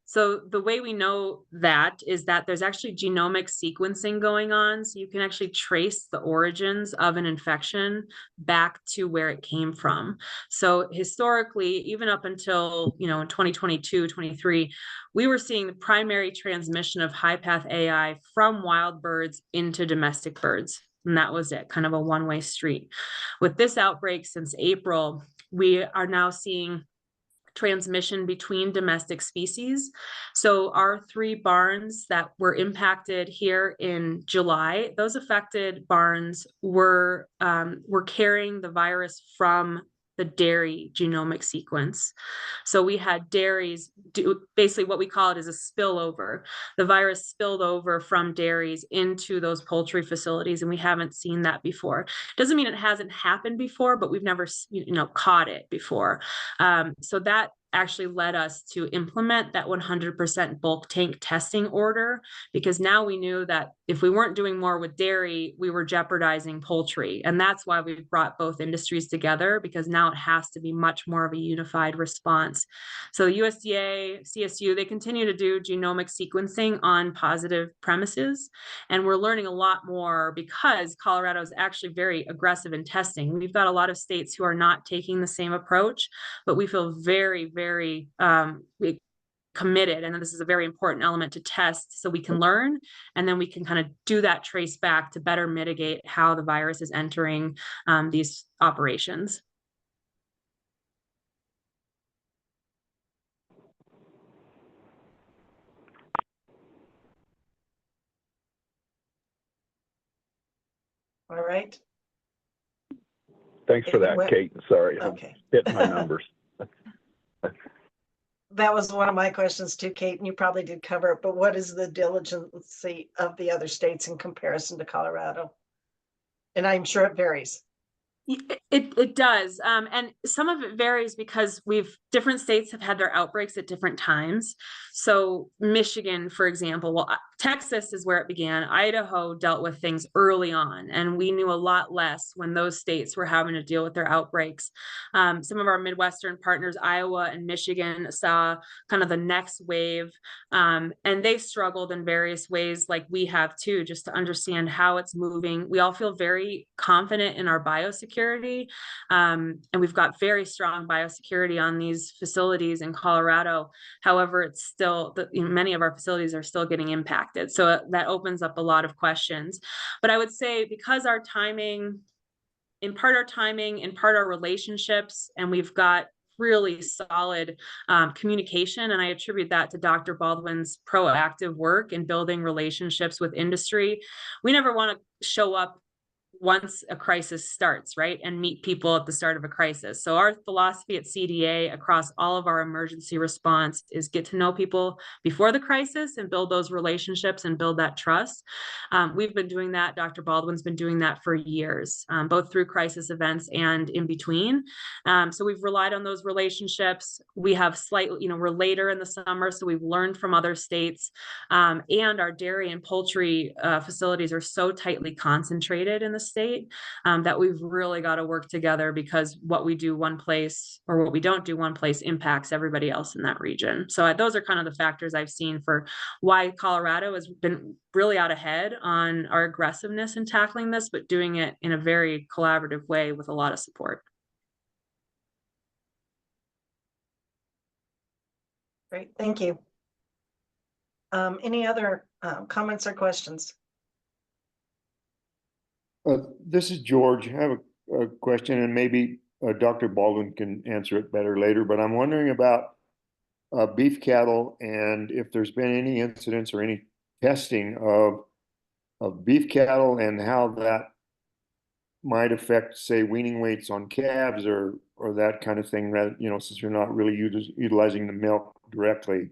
So the way we know that is that there's actually genomic sequencing going on. So you can actually trace the origins of an infection back to where it came from. So historically, even up until, you know, in 2022, 23, we were seeing the primary transmission of HiPath AI from wild birds into domestic birds. And that was it, kind of a one-way street. With this outbreak since April, we are now seeing transmission between domestic species. So our 3 barns that were impacted here in July, those affected barns were carrying the virus from the dairy genomic sequence. So we had dairies do basically what we call it is a spillover. The virus spilled over from dairies into those poultry facilities, and we haven't seen that before. Doesn't mean it hasn't happened before, but we've never, you know, caught it before. So that actually led us to implement that 100% bulk tank testing order, because now we knew that if we weren't doing more with dairy, we were jeopardizing poultry. And that's why we brought both industries together, because now it has to be much more of a unified response. So USDA, CSU, they continue to do genomic sequencing on positive premises. And we're learning a lot more because Colorado is actually very aggressive in testing. We've got a lot of states who are not taking the same approach, but we feel very, very committed, and this is a very important element to test so we can learn, and then we can kind of do that trace back to better mitigate how the virus is entering these operations. All right. Thanks for that, Kate. Sorry, okay. I'm hitting my numbers. that was one of my questions too, Kate, and you probably did cover it, but what is the diligence of the other states in comparison to Colorado? And I'm sure it varies. It does. And some of it varies because different states have had their outbreaks at different times. So Michigan, for example, well, Texas is where it began. Idaho dealt with things early on, and we knew a lot less when those states were having to deal with their outbreaks. Some of our Midwestern partners, Iowa and Michigan, saw kind of the next wave, and they struggled in various ways like we have too, just to understand how it's moving. We all feel very confident in our biosecurity, and we've got very strong biosecurity on these facilities in Colorado. However, it's still, many of our facilities are still getting impacted. So that opens up a lot of questions. But I would say because our timing, in part our relationships, and we've got really solid communication. And I attribute that to Dr. Baldwin's proactive work in building relationships with industry. We never want to show up once a crisis starts, right, and meet people at the start of a crisis. So our philosophy at CDA across all of our emergency response is get to know people before the crisis and build those relationships and build that trust. We've been doing that. Dr. Baldwin's been doing that for years, both through crisis events and in between. So we've relied on those relationships. We have slightly, we're later in the summer, so we've learned from other states, and our dairy and poultry facilities are so tightly concentrated in the state that we've really got to work together, because what we do one place or what we don't do one place impacts everybody else in that region. So those are kind of the factors I've seen for why Colorado has been really out ahead on our aggressiveness in tackling this, but doing it in a very collaborative way with a lot of support. Great, thank you. Any other comments or questions? This is George. I have a question, and maybe Dr. Baldwin can answer it better later, but I'm wondering about beef cattle and if there's been any incidents or any testing of beef cattle and how that might affect, say, weaning weights on calves or that kind of thing, rather, since you're not really utilizing the milk directly.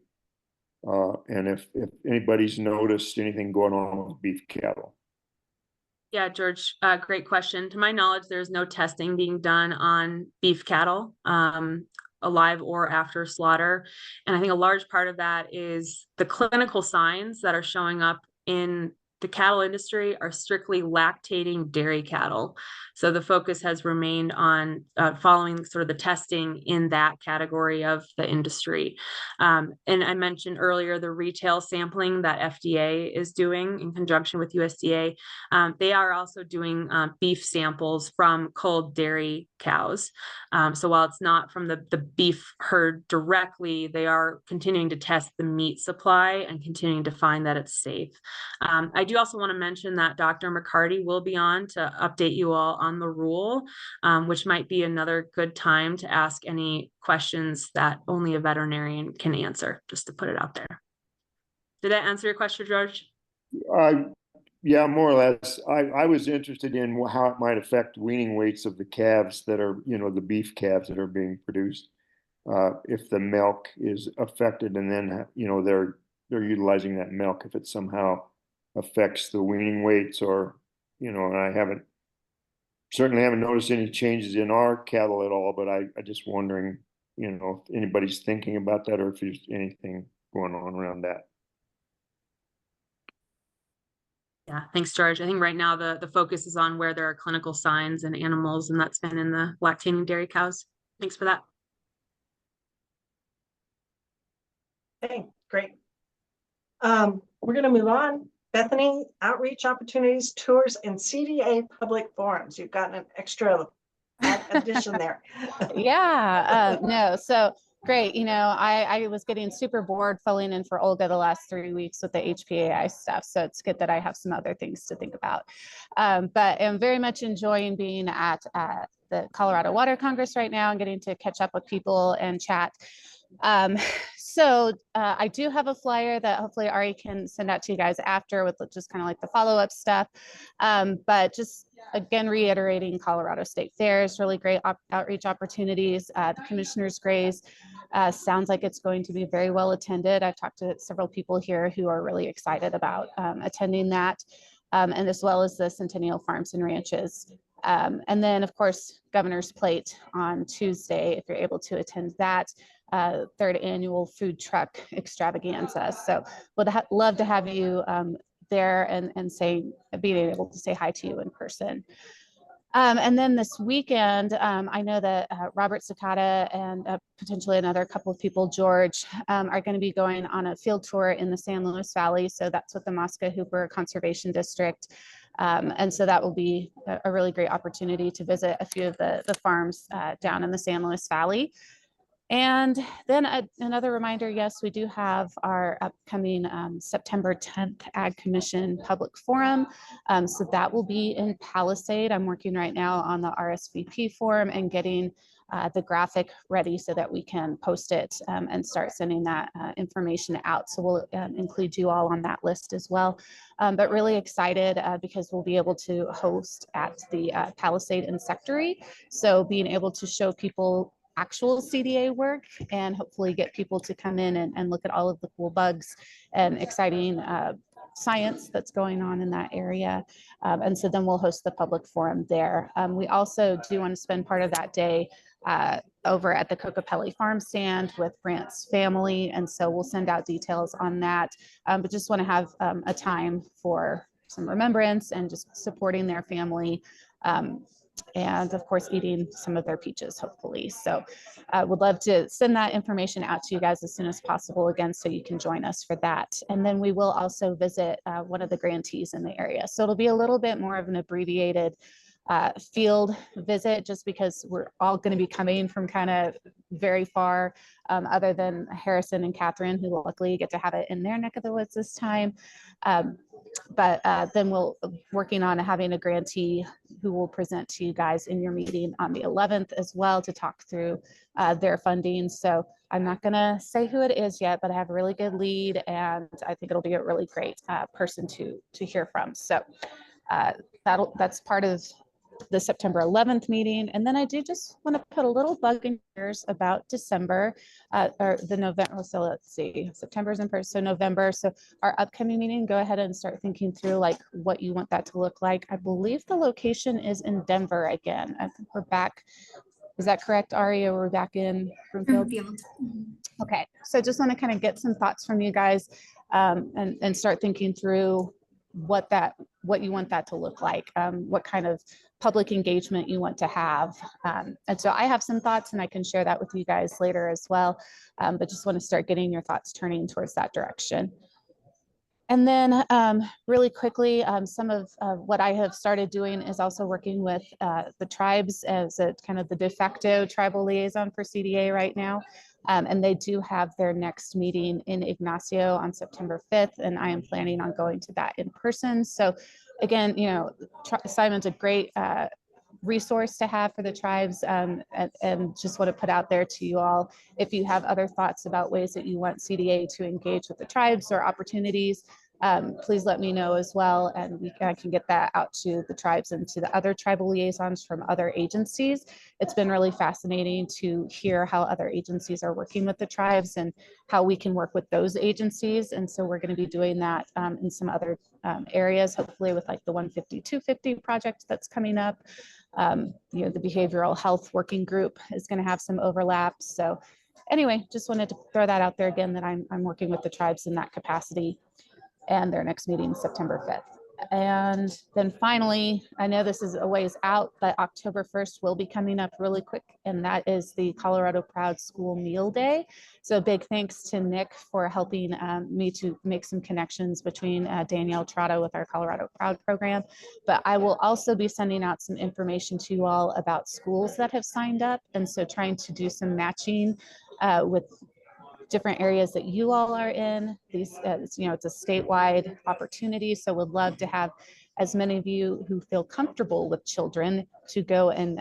And if anybody's noticed anything going on with beef cattle. Yeah, George, great question. To my knowledge, there's no testing being done on beef cattle, alive or after slaughter. And I think a large part of that is the clinical signs that are showing up in the cattle industry are strictly lactating dairy cattle. So the focus has remained on following sort of the testing in that category of the industry. And I mentioned earlier the retail sampling that FDA is doing in conjunction with USDA. They are also doing beef samples from culled dairy cows. So while it's not from the beef herd directly, they are continuing to test the meat supply and continuing to find that it's safe. I do also want to mention that Dr. McCarty will be on to update you all on the rule, which might be another good time to ask any questions that only a veterinarian can answer, just to put it out there. Did that answer your question, George? Yeah, more or less. I was interested in how it might affect weaning weights of the calves that are, the beef calves that are being produced. If the milk is affected and then, they're utilizing that milk, if it somehow affects the weaning weights or, and I certainly haven't noticed any changes in our cattle at all, but I just wondering, if anybody's thinking about that or if there's anything going on around that. Yeah, thanks, George. I think right now the focus is on where there are clinical signs in animals, and that's been in the lactating dairy cows. Thanks for that. Okay, great. We're going to move on. Bethany, outreach opportunities, tours, and CDA public forums. You've gotten an extra addition there. No, so great. I was getting super bored filling in for Olga the last 3 weeks with the HPAI stuff. So it's good that I have some other things to think about. But I'm very much enjoying being at the Colorado Water Congress right now and getting to catch up with people and chat. So I do have a flyer that hopefully Ari can send out to you guys after with just kind of like the follow-up stuff. But just again, reiterating Colorado State Fairs, really great outreach opportunities. The Commissioner's Grace Sounds like it's going to be very well attended. I've talked to several people here who are really excited about attending that, and as well as the Centennial Farms and Ranches. And then, of course, Governor's Plate on Tuesday, if you're able to attend that, third annual food truck extravaganza. So would love to have you there and being able to say hi to you in person. And then this weekend, I know that Robert Cicada and potentially another couple of people, George, are going to be going on a field tour in the San Luis Valley. So that's with the Mosca Hooper Conservation District. And so that will be a really great opportunity to visit a few of the farms down in the San Luis Valley. And then another reminder, yes, we do have our upcoming September 10th Ag Commission Public Forum. So that will be in Palisade. I'm working right now on the RSVP form and getting the graphic ready so that we can post it and start sending that information out. So we'll include you all on that list as well. But really excited because we'll be able to host at the Palisade Insectary. So being able to show people actual CDA work and hopefully get people to come in and look at all of the cool bugs and exciting science that's going on in that area. And so then we'll host the public forum there. We also do want to spend part of that day over at the Cocopelli farm stand with Brant's family. And so we'll send out details on that, but just want to have a time for some remembrance and just supporting their family. And of course, eating some of their peaches, hopefully. So I would love to send that information out to you guys as soon as possible, again, so you can join us for that. And then we will also visit one of the grantees in the area. So it'll be a little bit more of an abbreviated field visit, just because we're all going to be coming from kind of very far, other than Harrison and Catherine, who luckily get to have it in their neck of the woods this time. But then we'll working on having a grantee who will present to you guys in your meeting on the 11th as well to talk through their funding. So I'm not going to say who it is yet, but I have a really good lead, and I think it'll be a really great person to hear from. So that's part of the September 11th meeting. And then I do just want to put a little bug in yours about December or the November. So let's see, September's in person, so November. So our upcoming meeting, go ahead and start thinking through like what you want that to look like. I believe the location is in Denver again. I think we're back. Is that correct, Ari? Or we're back in Broomfield? Okay, so just want to kind of get some thoughts from you guys and start thinking through what you want that to look like, what kind of public engagement you want to have. And so I have some thoughts and I can share that with you guys later as well, but just want to start getting your thoughts turning towards that direction. And then really quickly, some of what I have started doing is also working with the tribes as a kind of the de facto tribal liaison for CDA right now. And they do have their next meeting in Ignacio on September 5th, and I am planning on going to that in person. So again, you know, Simon's a great resource to have for the tribes, and just want to put out there to you all, if you have other thoughts about ways that you want CDA to engage with the tribes or opportunities, please let me know as well, and I can get that out to the tribes and to the other tribal liaisons from other agencies. It's been really fascinating to hear how other agencies are working with the tribes and how we can work with those agencies. And so we're going to be doing that in some other areas, hopefully with like the 150-250 project that's coming up. You know, the behavioral health working group is going to have some overlap. So anyway, just wanted to throw that out there again, that I'm working with the tribes in that capacity. And their next meeting is September 5th. And then finally, I know this is a ways out, but October 1st will be coming up really quick, and that is the Colorado Proud School Meal Day. So big thanks to Nick for helping me to make some connections between Danielle Trotto with our Colorado Proud program. But I will also be sending out some information to you all about schools that have signed up, and so trying to do some matching with different areas that you all are in. These, you know, it's a statewide opportunity, so would love to have as many of you who feel comfortable with children to go and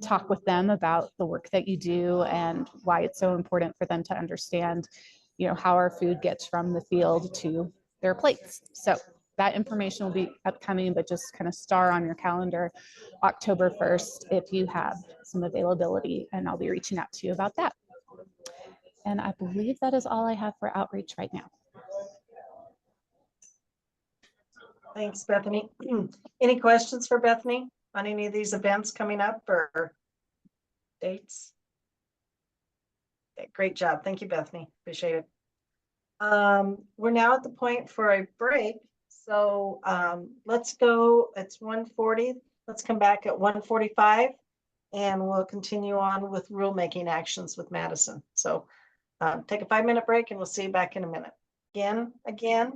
talk with them about the work that you do and why it's so important for them to understand, you know, how our food gets from the field to their plates. So that information will be upcoming, but just kind of star on your calendar October 1st if you have some availability, and I'll be reaching out to you about that. And I believe that is all I have for outreach right now. Thanks, Bethany. Any questions for Bethany on any of these events coming up or dates? Okay, great job. Thank you, Bethany. Appreciate it. We're now at the point for a break. So let's go. It's 1:40. Let's come back at 1:45 and we'll continue on with rulemaking actions with Madison. So take a 5-minute break and we'll see you back in a minute. Again.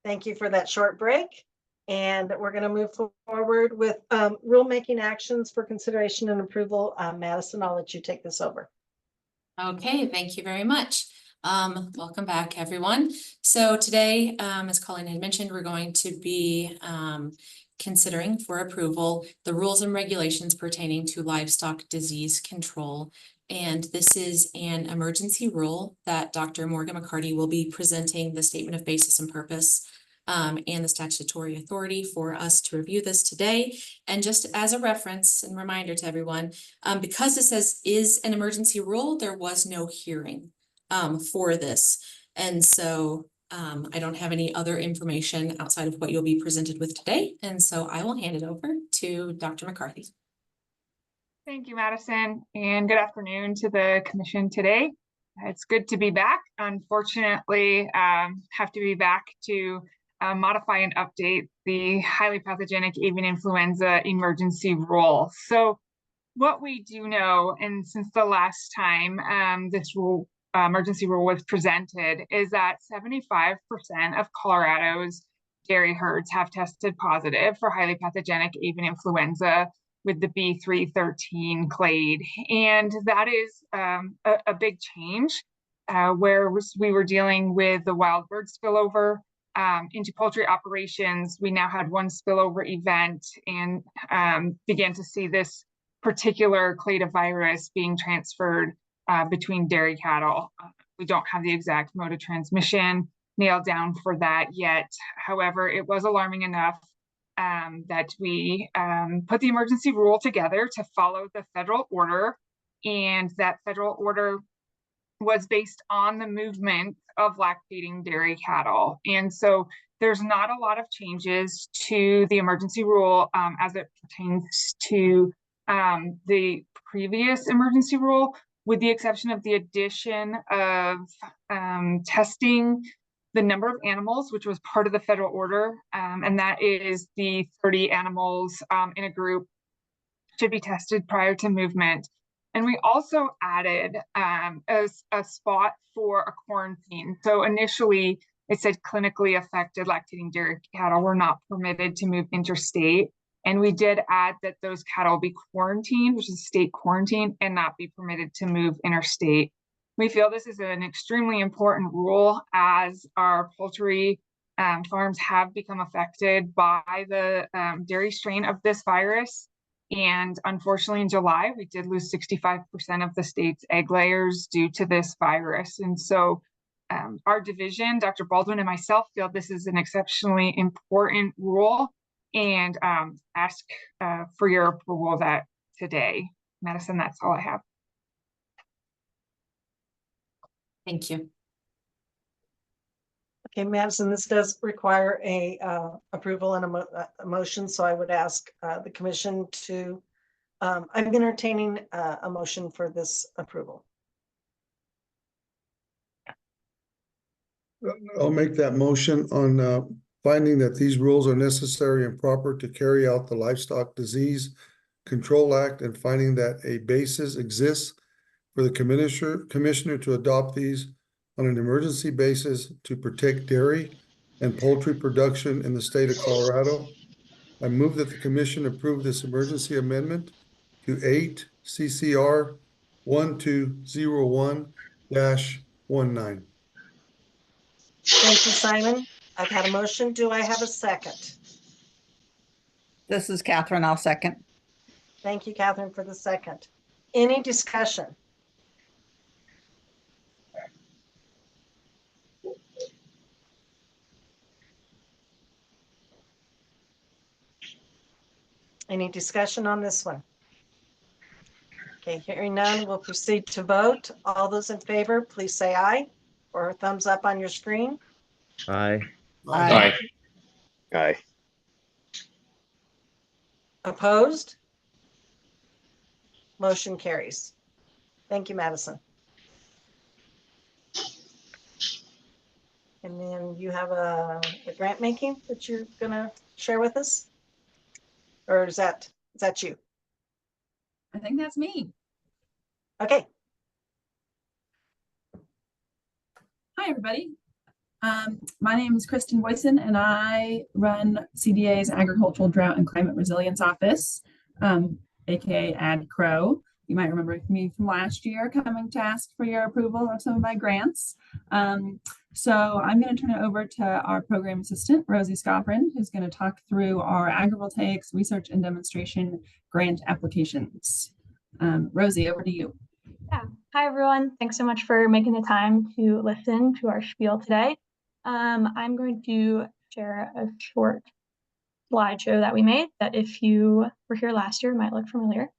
Thank you for that short break. And we're going to move forward with rulemaking actions for consideration and approval. Madison, I'll let you take this over. Okay, thank you very much. Welcome back, everyone. So today, as Colleen had mentioned, we're going to be considering for approval the rules and regulations pertaining to livestock disease control. And this is an emergency rule that Dr. Morgan McCarty will be presenting the statement of basis and purpose and the statutory authority for us to review this today. And just as a reference and reminder to everyone, because this is an emergency rule, there was no hearing for this. And so I don't have any other information outside of what you'll be presented with today. And so I will hand it over to Dr. McCarty. Thank you, Madison, and good afternoon to the commission today. It's good to be back. Unfortunately, have to be back to modify and update the highly pathogenic avian influenza emergency rule. So what we do know, and since the last time this rule, emergency rule was presented, is that 75% of Colorado's dairy herds have tested positive for highly pathogenic avian influenza with the B313 clade. And that is a big change where we were dealing with the wild bird spillover into poultry operations. We now had one spillover event and began to see this particular clade of virus being transferred between dairy cattle. We don't have the exact mode of transmission nailed down for that yet. However, it was alarming enough that we put the emergency rule together to follow the federal order, and that federal order was based on the movement of lactating dairy cattle. And so there's not a lot of changes to the emergency rule as it pertains to the previous emergency rule, with the exception of the addition of testing the number of animals, which was part of the federal order, and that is the 30 animals in a group should be tested prior to movement. And we also added a spot for a quarantine. So initially it said clinically affected lactating dairy cattle were not permitted to move interstate. And we did add that those cattle be quarantined, which is state quarantine, and not be permitted to move interstate. We feel this is an extremely important rule as our poultry farms have become affected by the dairy strain of this virus. And unfortunately, in July, we did lose 65% of the state's egg layers due to this virus. And so our division, Dr. Baldwin and myself, feel this is an exceptionally important rule and ask for your approval of that today. Madison, that's all I have. Thank you. Okay, Madison, this does require a approval and a motion, so I would ask the commission to, I'm entertaining a motion for this approval. I'll make that motion on finding that these rules are necessary and proper to carry out the Livestock Disease Control Act, and finding that a basis exists for the commissioner to adopt these on an emergency basis to protect dairy and poultry production in the state of Colorado. I move that the commission approve this emergency amendment to 8 CCR 1201-19. Thank you, Simon. I've had a motion. Do I have a second? This is Catherine. I'll second. Thank you, Catherine, for the second. Any discussion? Any discussion on this one? Okay, hearing none, we'll proceed to vote. All those in favor, please say aye or thumbs up on your screen. Aye. Aye. Aye. Opposed? Motion carries. Thank you, Madison. And then you have a grant making that you're gonna share with us? Or is that you? I think that's me. Okay. Hi, everybody. My name is Kristen Boyson, and I run CDA's Agricultural Drought and Climate Resilience Office, aka AdCrow. You might remember me from last year coming to ask for your approval of some of my grants. So I'm going to turn it over to our program assistant, Rosie Scoffrin, who's going to talk through our agrivoltaics research and demonstration grant applications. Rosie, over to you. Yeah. Hi, everyone. Thanks so much for making the time to listen to our spiel today. I'm going to share a short slideshow that we made that if you were here last year might look familiar.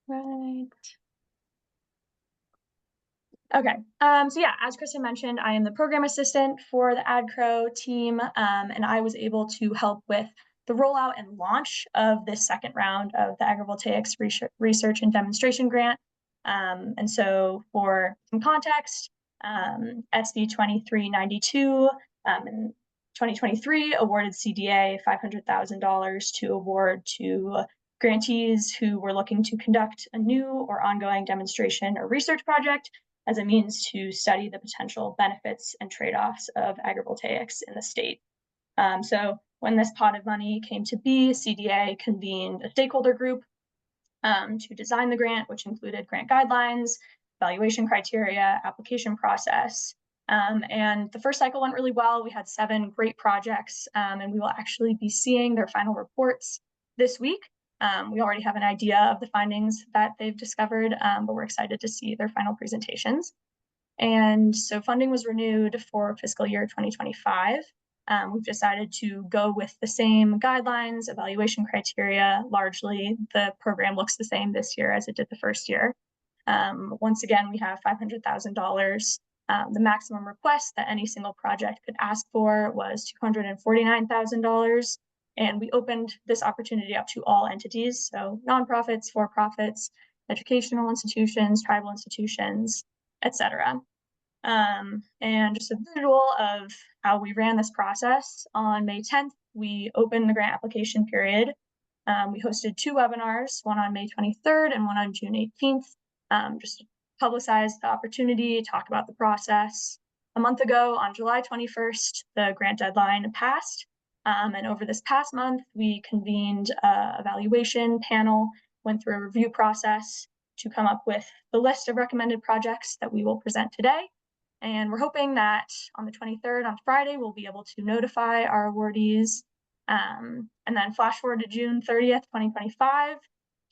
Right. Okay. So yeah, as Kristen mentioned, I am the program assistant for the AdCrow team, and I was able to help with the rollout and launch of this second round of the agrivoltaics research and demonstration grant. And so for some context, SB 2392 in 2023 awarded CDA $500,000 to award to grantees who were looking to conduct a new or ongoing demonstration or research project as a means to study the potential benefits and trade-offs of agrivoltaics in the state. So when this pot of money came to be, CDA convened a stakeholder group to design the grant, which included grant guidelines, evaluation criteria, application process. And the first cycle went really well. We had 7 great projects, and we will actually be seeing their final reports this week. We already have an idea of the findings that they've discovered, but we're excited to see their final presentations. And so funding was renewed for fiscal year 2025. We've decided to go with the same guidelines, evaluation criteria. Largely, the program looks the same this year as it did the first year. Once again, we have $500,000. The maximum request that any single project could ask for was $249,000. And we opened this opportunity up to all entities, so nonprofits, for-profits, educational institutions, tribal institutions, etc. And just a visual of how we ran this process. On May 10th, we opened the grant application period. We hosted 2 webinars, one on May 23rd and one on June 18th, just to publicize the opportunity, talk about the process. A month ago, on July 21st, the grant deadline passed. And over this past month, we convened an evaluation panel, went through a review process to come up with the list of recommended projects that we will present today. And we're hoping that on the 23rd, on Friday, we'll be able to notify our awardees. And then flash forward to June 30th, 2025,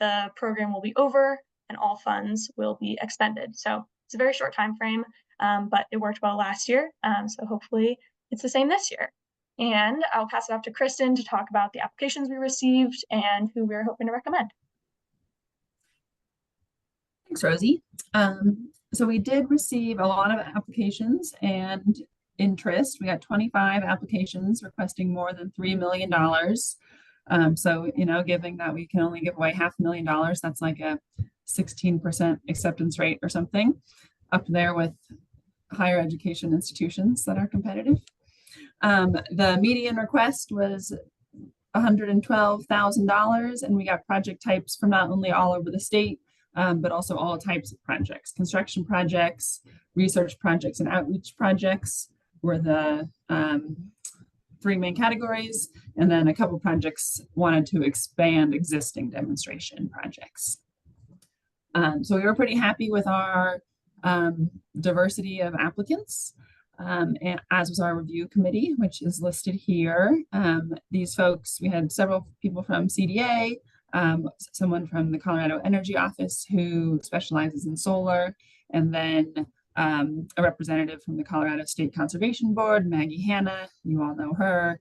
the program will be over and all funds will be expended. So it's a very short time frame, but it worked well last year. So hopefully it's the same this year. And I'll pass it off to Kristen to talk about the applications we received and who we're hoping to recommend. Thanks, Rosie. So we did receive a lot of applications and interest. We got 25 applications requesting more than $3 million. So, you know, given that we can only give away $500,000, that's like a 16% acceptance rate or something, up there with higher education institutions that are competitive. The median request was $112,000, and we got project types from not only all over the state, but also all types of projects. Construction projects, research projects, and outreach projects were the 3 main categories. And then a couple projects wanted to expand existing demonstration projects. So we were pretty happy with our diversity of applicants. And as was our review committee, which is listed here. These folks, we had several people from CDA, someone from the Colorado Energy Office who specializes in solar, and then a representative from the Colorado State Conservation Board, Maggie Hanna, you all know her,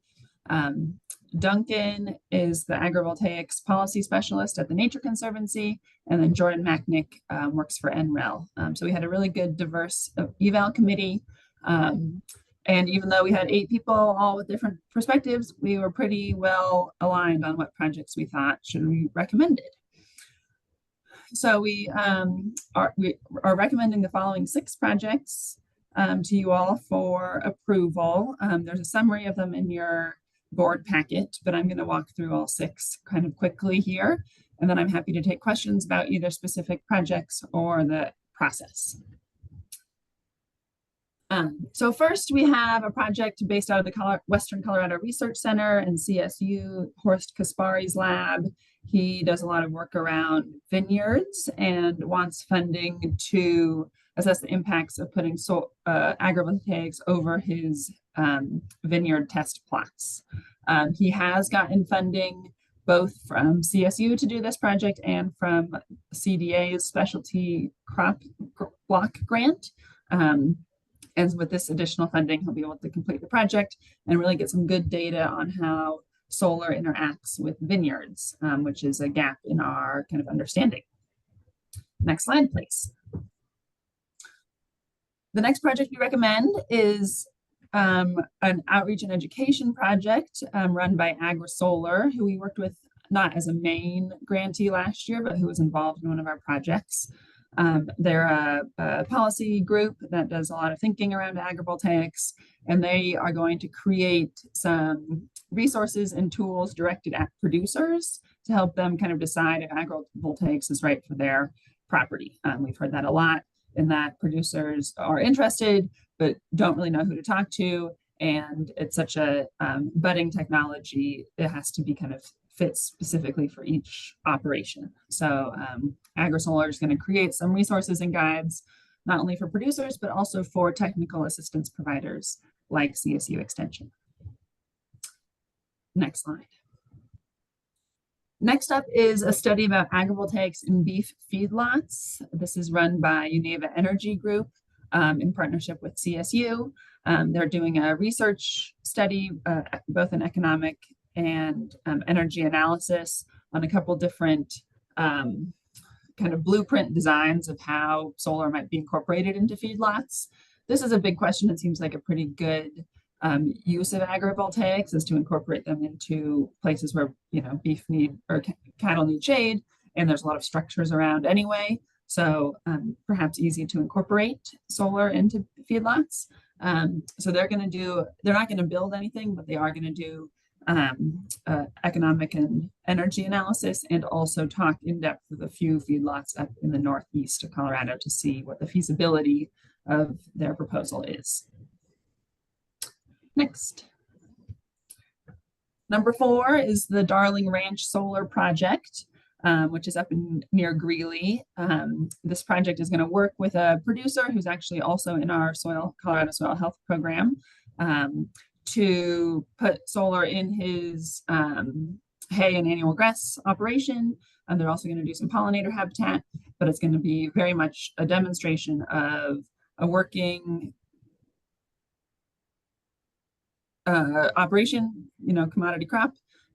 Duncan is the agrivoltaics policy specialist at the Nature Conservancy, and then Jordan Macknick works for NREL. So we had a really good diverse eval committee. And even though we had 8 people all with different perspectives, we were pretty well aligned on what projects we thought should be recommended. So we are recommending the following 6 projects to you all for approval. There's a summary of them in your board packet, but I'm going to walk through all 6 kind of quickly here, and then I'm happy to take questions about either specific projects or the process. So first we have a project based out of the Western Colorado Research Center and CSU, Horst Kaspari's lab. He does a lot of work around vineyards and wants funding to assess the impacts of putting agrivoltaics over his vineyard test plots. He has gotten funding both from CSU to do this project and from CDA's specialty crop block grant. And with this additional funding, he'll be able to complete the project and really get some good data on how solar interacts with vineyards, which is a gap in our kind of understanding. Next slide, please. The next project we recommend is an outreach and education project run by AgriSolar, who we worked with not as a main grantee last year, but who was involved in one of our projects. They're a policy group that does a lot of thinking around agrivoltaics, and they are going to create some resources and tools directed at producers to help them kind of decide if agrivoltaics is right for their property. We've heard that a lot, in that producers are interested, but don't really know who to talk to. And it's such a budding technology, it has to be kind of fit specifically for each operation. So AgriSolar is going to create some resources and guides, not only for producers, but also for technical assistance providers like CSU Extension. Next slide. Next up is a study about agrivoltaics in beef feedlots. This is run by Uneva Energy Group in partnership with CSU. They're doing a research study, both in economic and energy analysis on a couple different kind of blueprint designs of how solar might be incorporated into feedlots. This is a big question. It seems like a pretty good use of agrivoltaics is to incorporate them into places where, you know, beef need or cattle need shade, and there's a lot of structures around anyway. So perhaps easy to incorporate solar into feedlots. So they're not going to build anything, but they are going to do economic and energy analysis, and also talk in depth with a few feedlots up in the northeast of Colorado to see what the feasibility of their proposal is. Next. Number 4 is the Darling Ranch Solar Project, which is up near Greeley. This project is going to work with a producer who's actually also in our Colorado Soil Health Program, to put solar in his hay and annual grass operation. And they're also going to do some pollinator habitat, but it's going to be very much a demonstration of a working operation, you know, commodity crop,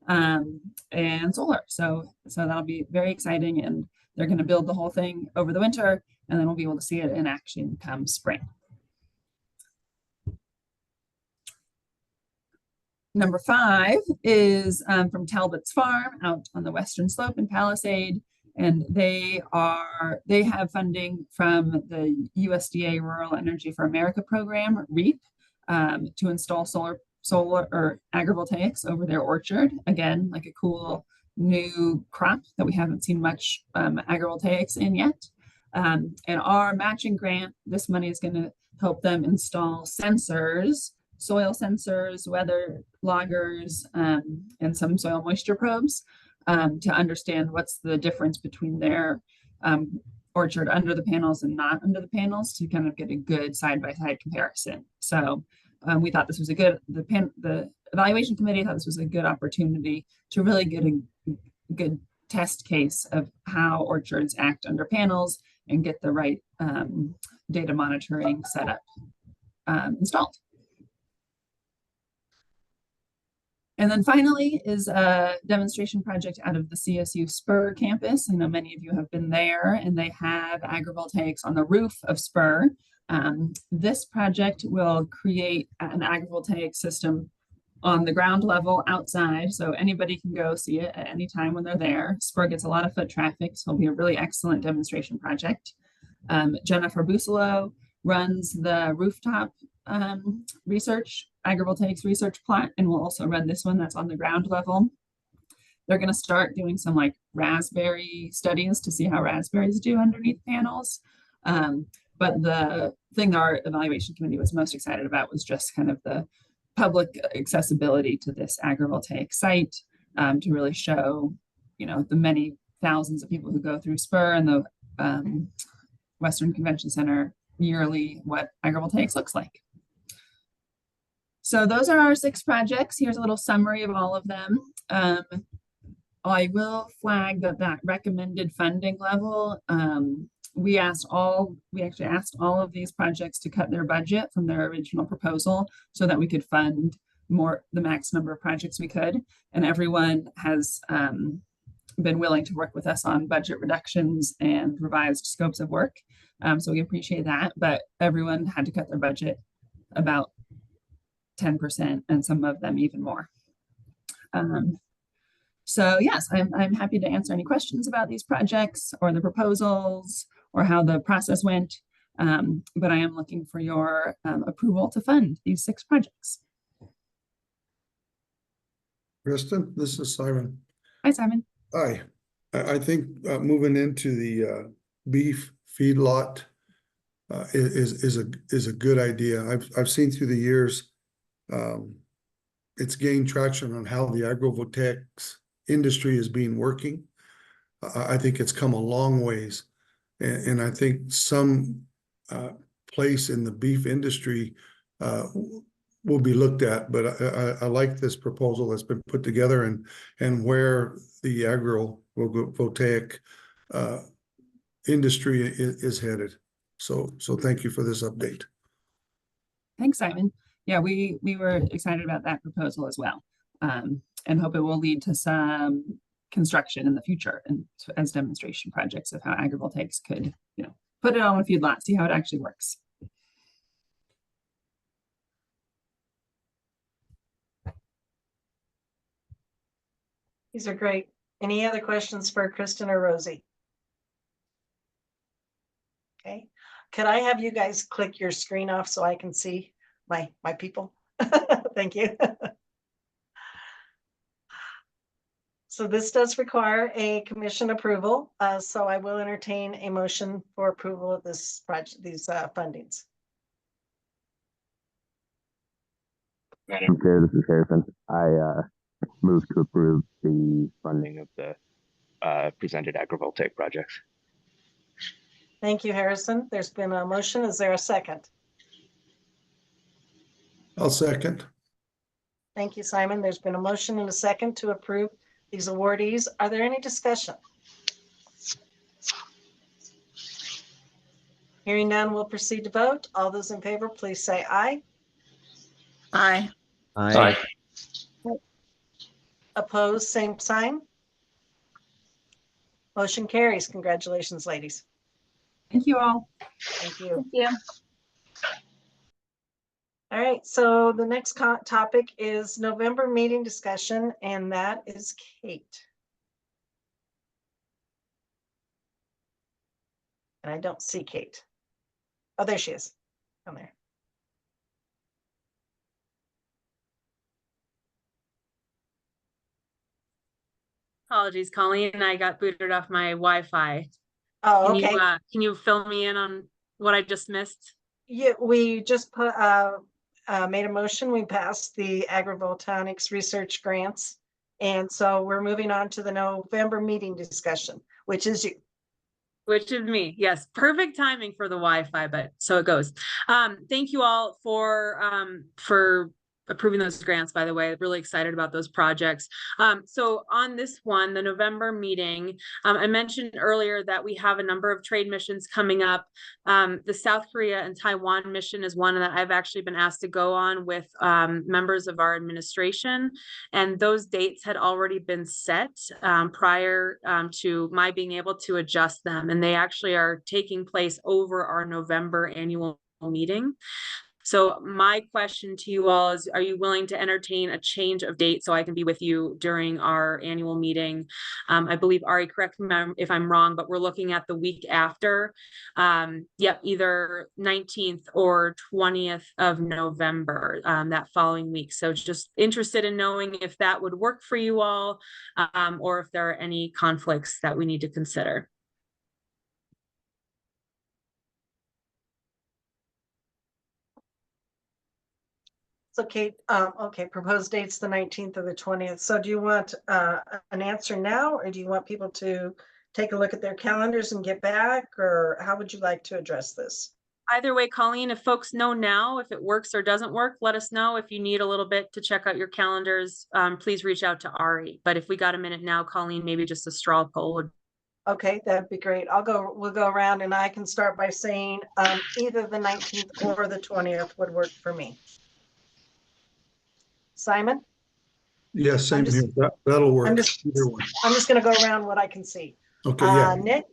and solar. So that'll be very exciting, and they're going to build the whole thing over the winter, and then we'll be able to see it in action come spring. Number 5 is from Talbot's Farm out on the western slope in Palisade, and they have funding from the USDA Rural Energy for America program, REAP, to install solar or agrivoltaics over their orchard. Again, like a cool new crop that we haven't seen much agrivoltaics in yet. And our matching grant, this money is going to help them install sensors, soil sensors, weather loggers, and some soil moisture probes to understand what's the difference between their orchard under the panels and not under the panels, to kind of get a good side-by-side comparison. So we thought this was the evaluation committee thought this was a good opportunity to really get a good test case of how orchards act under panels and get the right data monitoring setup installed. And then finally is a demonstration project out of the CSU Spur campus. I know many of you have been there, and they have agrivoltaics on the roof of Spur. This project will create an agrivoltaic system on the ground level outside, so anybody can go see it at any time when they're there. Spur gets a lot of foot traffic, so it'll be a really excellent demonstration project. Jennifer Busolo runs the rooftop agrivoltaics research plot, and we'll also run this one that's on the ground level. They're going to start doing some like raspberry studies to see how raspberries do underneath panels. But the thing our evaluation committee was most excited about was just kind of the public accessibility to this agrivoltaic site, to really show, you know, the many thousands of people who go through Spur and the Western Convention Center yearly what agrivoltaics looks like. So those are our 6 projects. Here's a little summary of all of them. I will flag that recommended funding level, we actually asked all of these projects to cut their budget from their original proposal so that we could fund the max number of projects we could. And everyone has been willing to work with us on budget reductions and revised scopes of work. So we appreciate that, but everyone had to cut their budget about 10%, and some of them even more. So yes, I'm happy to answer any questions about these projects or the proposals or how the process went. But I am looking for your approval to fund these 6 projects. Kristen, this is Simon. Hi, Simon. Hi. I think moving into the beef feedlot is a good idea. I've seen through the years it's gained traction on how the agrivoltaics industry is being working. I think it's come a long ways, and I think some place in the beef industry will be looked at. But I like this proposal that's been put together and where the agrivoltaic industry is headed. So thank you for this update. Thanks, Simon. Yeah, we were excited about that proposal as well, and hope it will lead to some construction in the future and as demonstration projects of how agrivoltaics could, put it on a feedlot, see how it actually works. These are great. Any other questions for Kristen or Rosie? Okay. Could I have you guys click your screen off so I can see my people? Thank you. So this does require a commission approval. So I will entertain a motion for approval of this project, these fundings. Madam Chair, this is Harrison. I move to approve the funding of the presented agrivoltaic projects. Thank you, Harrison. There's been a motion. Is there a second? I'll second. Thank you, Simon. There's been a motion and a second to approve these awardees. Are there any discussion? Hearing none, we'll proceed to vote. All those in favor, please say aye. Aye. Aye. Opposed, same sign. Motion carries. Congratulations, ladies. Thank you all. Thank you. Thank you. All right, so the next topic is November meeting discussion, and that is Kate. And I don't see Kate. Oh, there she is. Come there. Apologies, Colleen. I got booted off my Wi-Fi. Oh, okay. Can you fill me in on what I just missed? Yeah, we just put made a motion. We passed the agrivoltaics research grants, and so we're moving on to the November meeting discussion, which is you. Which is me. Yes, perfect timing for the Wi-Fi, but so it goes. Thank you all for approving those grants, by the way. Really excited about those projects. So on this one, the November meeting, I mentioned earlier that we have a number of trade missions coming up. The South Korea and Taiwan mission is one that I've actually been asked to go on with members of our administration. And those dates had already been set prior to my being able to adjust them. And they actually are taking place over our November annual meeting. So my question to you all is, are you willing to entertain a change of date so I can be with you during our annual meeting? I believe, Ari, correct me if I'm wrong, but we're looking at the week after. Yep, either 19th or 20th of November, that following week. So just interested in knowing if that would work for you all, or if there are any conflicts that we need to consider. So Kate, okay, proposed dates the 19th or the 20th. So do you want an answer now, or do you want people to take a look at their calendars and get back, or how would you like to address this? Either way, Colleen, if folks know now if it works or doesn't work, let us know. If you need a little bit to check out your calendars, please reach out to Ari. But if we got a minute now, Colleen, maybe just a straw poll would. Okay, that'd be great. We'll go around, and I can start by saying either the 19th or the 20th would work for me. Simon? Yes, same here. That'll work. Either one. I'm just going to go around what I can see. Okay, yeah. Nick?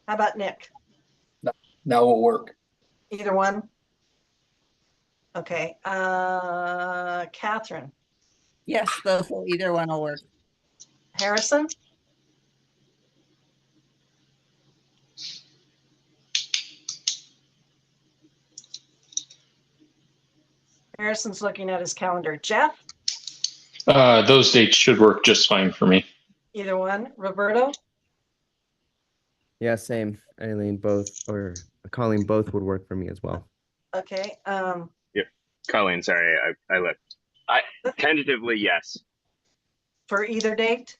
How about Nick? That will work. Either one? Okay. Catherine? Yes, either one will work. Harrison? Harrison's looking at his calendar. Jeff? Those dates should work just fine for me. Either one. Roberto? Yeah, same. Eileen, both, or Colleen, both would work for me as well. Okay. Yep. Colleen, sorry, I left. Tentatively, yes. For either date?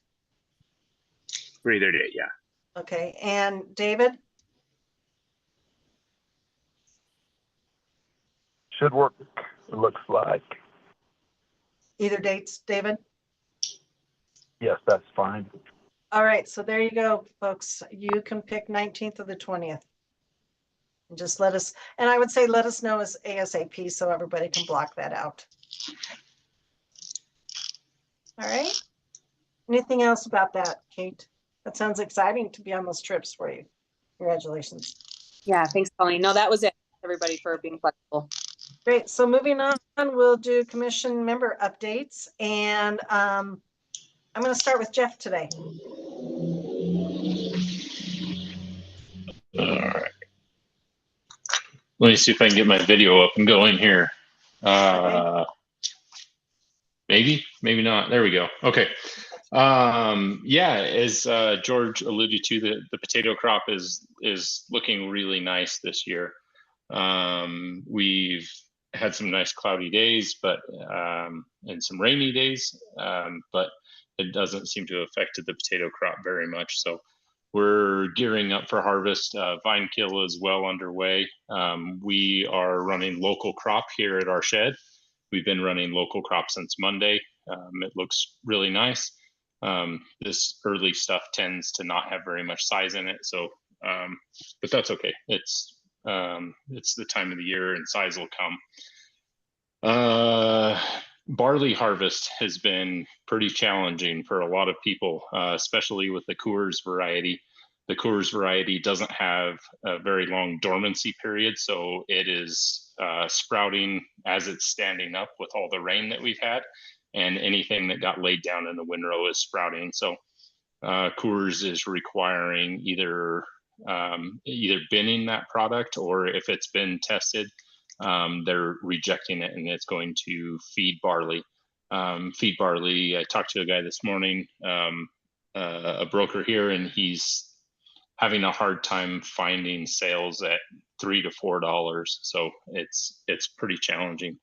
For either date, yeah. Okay. And David? Should work, it looks like. Either dates, David? Yes, that's fine. All right, so there you go, folks. You can pick 19th or the 20th. And just let us, and I would say let us know as ASAP so everybody can block that out. All right. Anything else about that, Kate? That sounds exciting to be on those trips for you. Congratulations. Yeah, thanks, Colleen. No, that was it. Everybody for being flexible. Great. So moving on, we'll do commission member updates, and I'm going to start with Jeff today. All right. Let me see if I can get my video up and going here. Maybe not. There we go. Okay. Yeah, as George alluded to, the potato crop is looking really nice this year. We've had some nice cloudy days, but and some rainy days, but it doesn't seem to have affected the potato crop very much. So we're gearing up for harvest. Vine kill is well underway. We are running local crop here at our shed. We've been running local crop since Monday. It looks really nice. This early stuff tends to not have very much size in it, so but that's okay. It's the time of the year and size will come. Barley harvest has been pretty challenging for a lot of people, especially with the Coors variety. The Coors variety doesn't have a very long dormancy period, so it is sprouting as it's standing up with all the rain that we've had, and anything that got laid down in the windrow is sprouting. So Coors is requiring either binning that product, or if it's been tested, they're rejecting it and it's going to feed barley. Feed barley. I talked to a guy this morning, a broker here, and he's having a hard time finding sales at $3 to $4. So it's pretty challenging.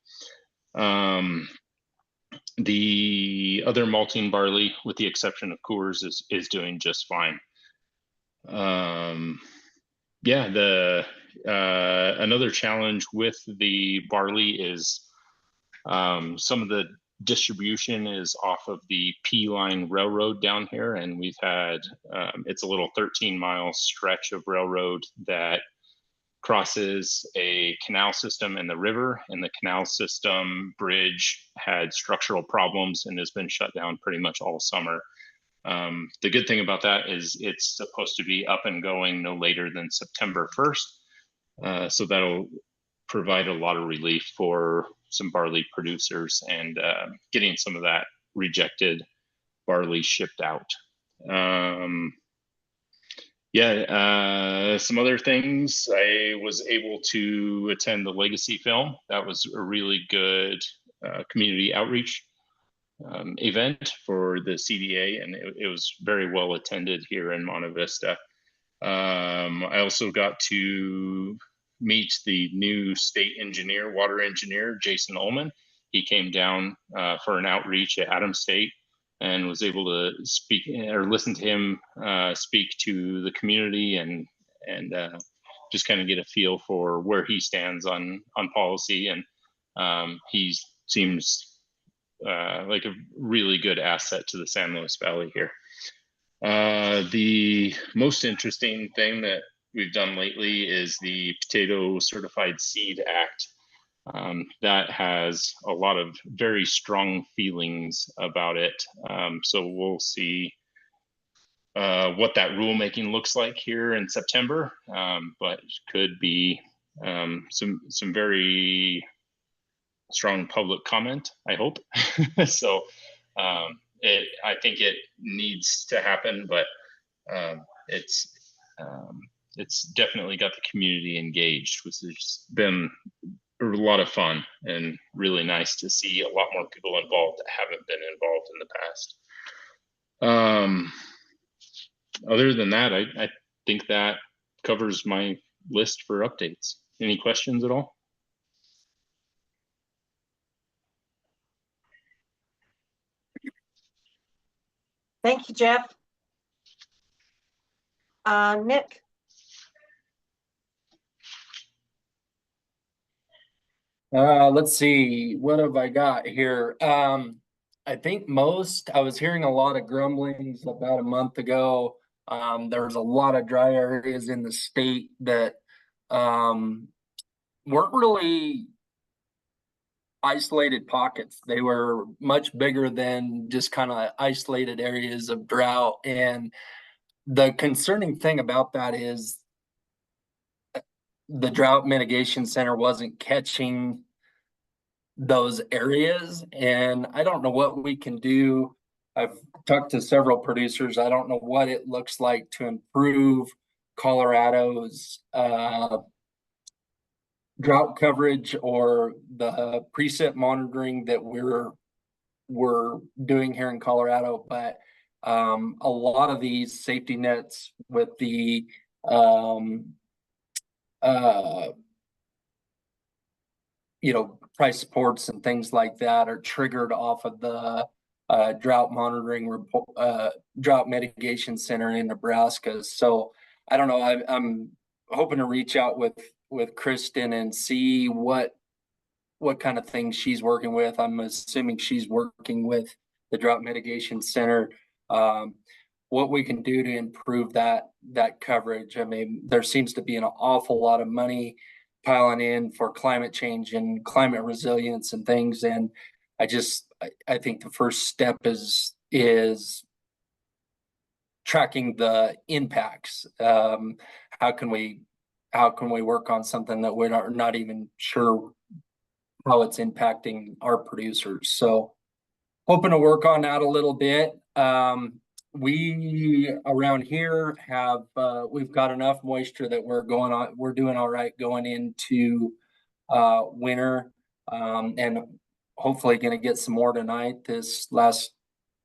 The other malting barley, with the exception of Coors, is doing just fine. Yeah, Another challenge with the barley is some of the distribution is off of the P Line Railroad down here, and we've had it's a little 13-mile stretch of railroad that crosses a canal system and the river, and the canal system bridge had structural problems and has been shut down pretty much all summer. The good thing about that is it's supposed to be up and going no later than September 1st. So that'll provide a lot of relief for some barley producers and getting some of that rejected barley shipped out. Some other things. I was able to attend the Legacy Film. That was a really good community outreach event for the CDA, and it was very well attended here in Monte Vista. I also got to meet the new state engineer, water engineer, Jason Ullman. He came down for an outreach at Adams State and was able to speak or listen to him speak to the community and just kind of get a feel for where he stands on policy. And he seems like a really good asset to the San Luis Valley here. The most interesting thing that we've done lately is the Potato Certified Seed Act. That has a lot of very strong feelings about it. So we'll see what that rulemaking looks like here in September, but could be some very strong public comment, I hope. So I think it needs to happen, but it's definitely got the community engaged, which has been a lot of fun and really nice to see a lot more people involved that haven't been involved in the past. Other than that, I think that covers my list for updates. Any questions at all? Thank you, Jeff. Nick. Let's see, what have I got here? I think I was hearing a lot of grumblings about a month ago. There was a lot of dry areas in the state that weren't really isolated pockets. They were much bigger than just kind of isolated areas of drought. And the concerning thing about that is the Drought Mitigation Center wasn't catching those areas. And I don't know what we can do. I've talked to several producers. I don't know what it looks like to improve Colorado's drought coverage or the precip monitoring that we're doing here in Colorado. But a lot of these safety nets with the price supports and things like that are triggered off of the drought monitoring report, drought mitigation center in Nebraska. So I don't know. I'm hoping to reach out with Kristen and see what kind of things she's working with. I'm assuming she's working with the Drought Mitigation Center. What we can do to improve that coverage. I mean, there seems to be an awful lot of money piling in for climate change and climate resilience and things. And I think the first step is tracking the impacts. How can we work on something that we're not even sure how it's impacting our producers? So hoping to work on that a little bit. We around here have we've got enough moisture that we're doing all right going into winter, and hopefully going to get some more tonight. This last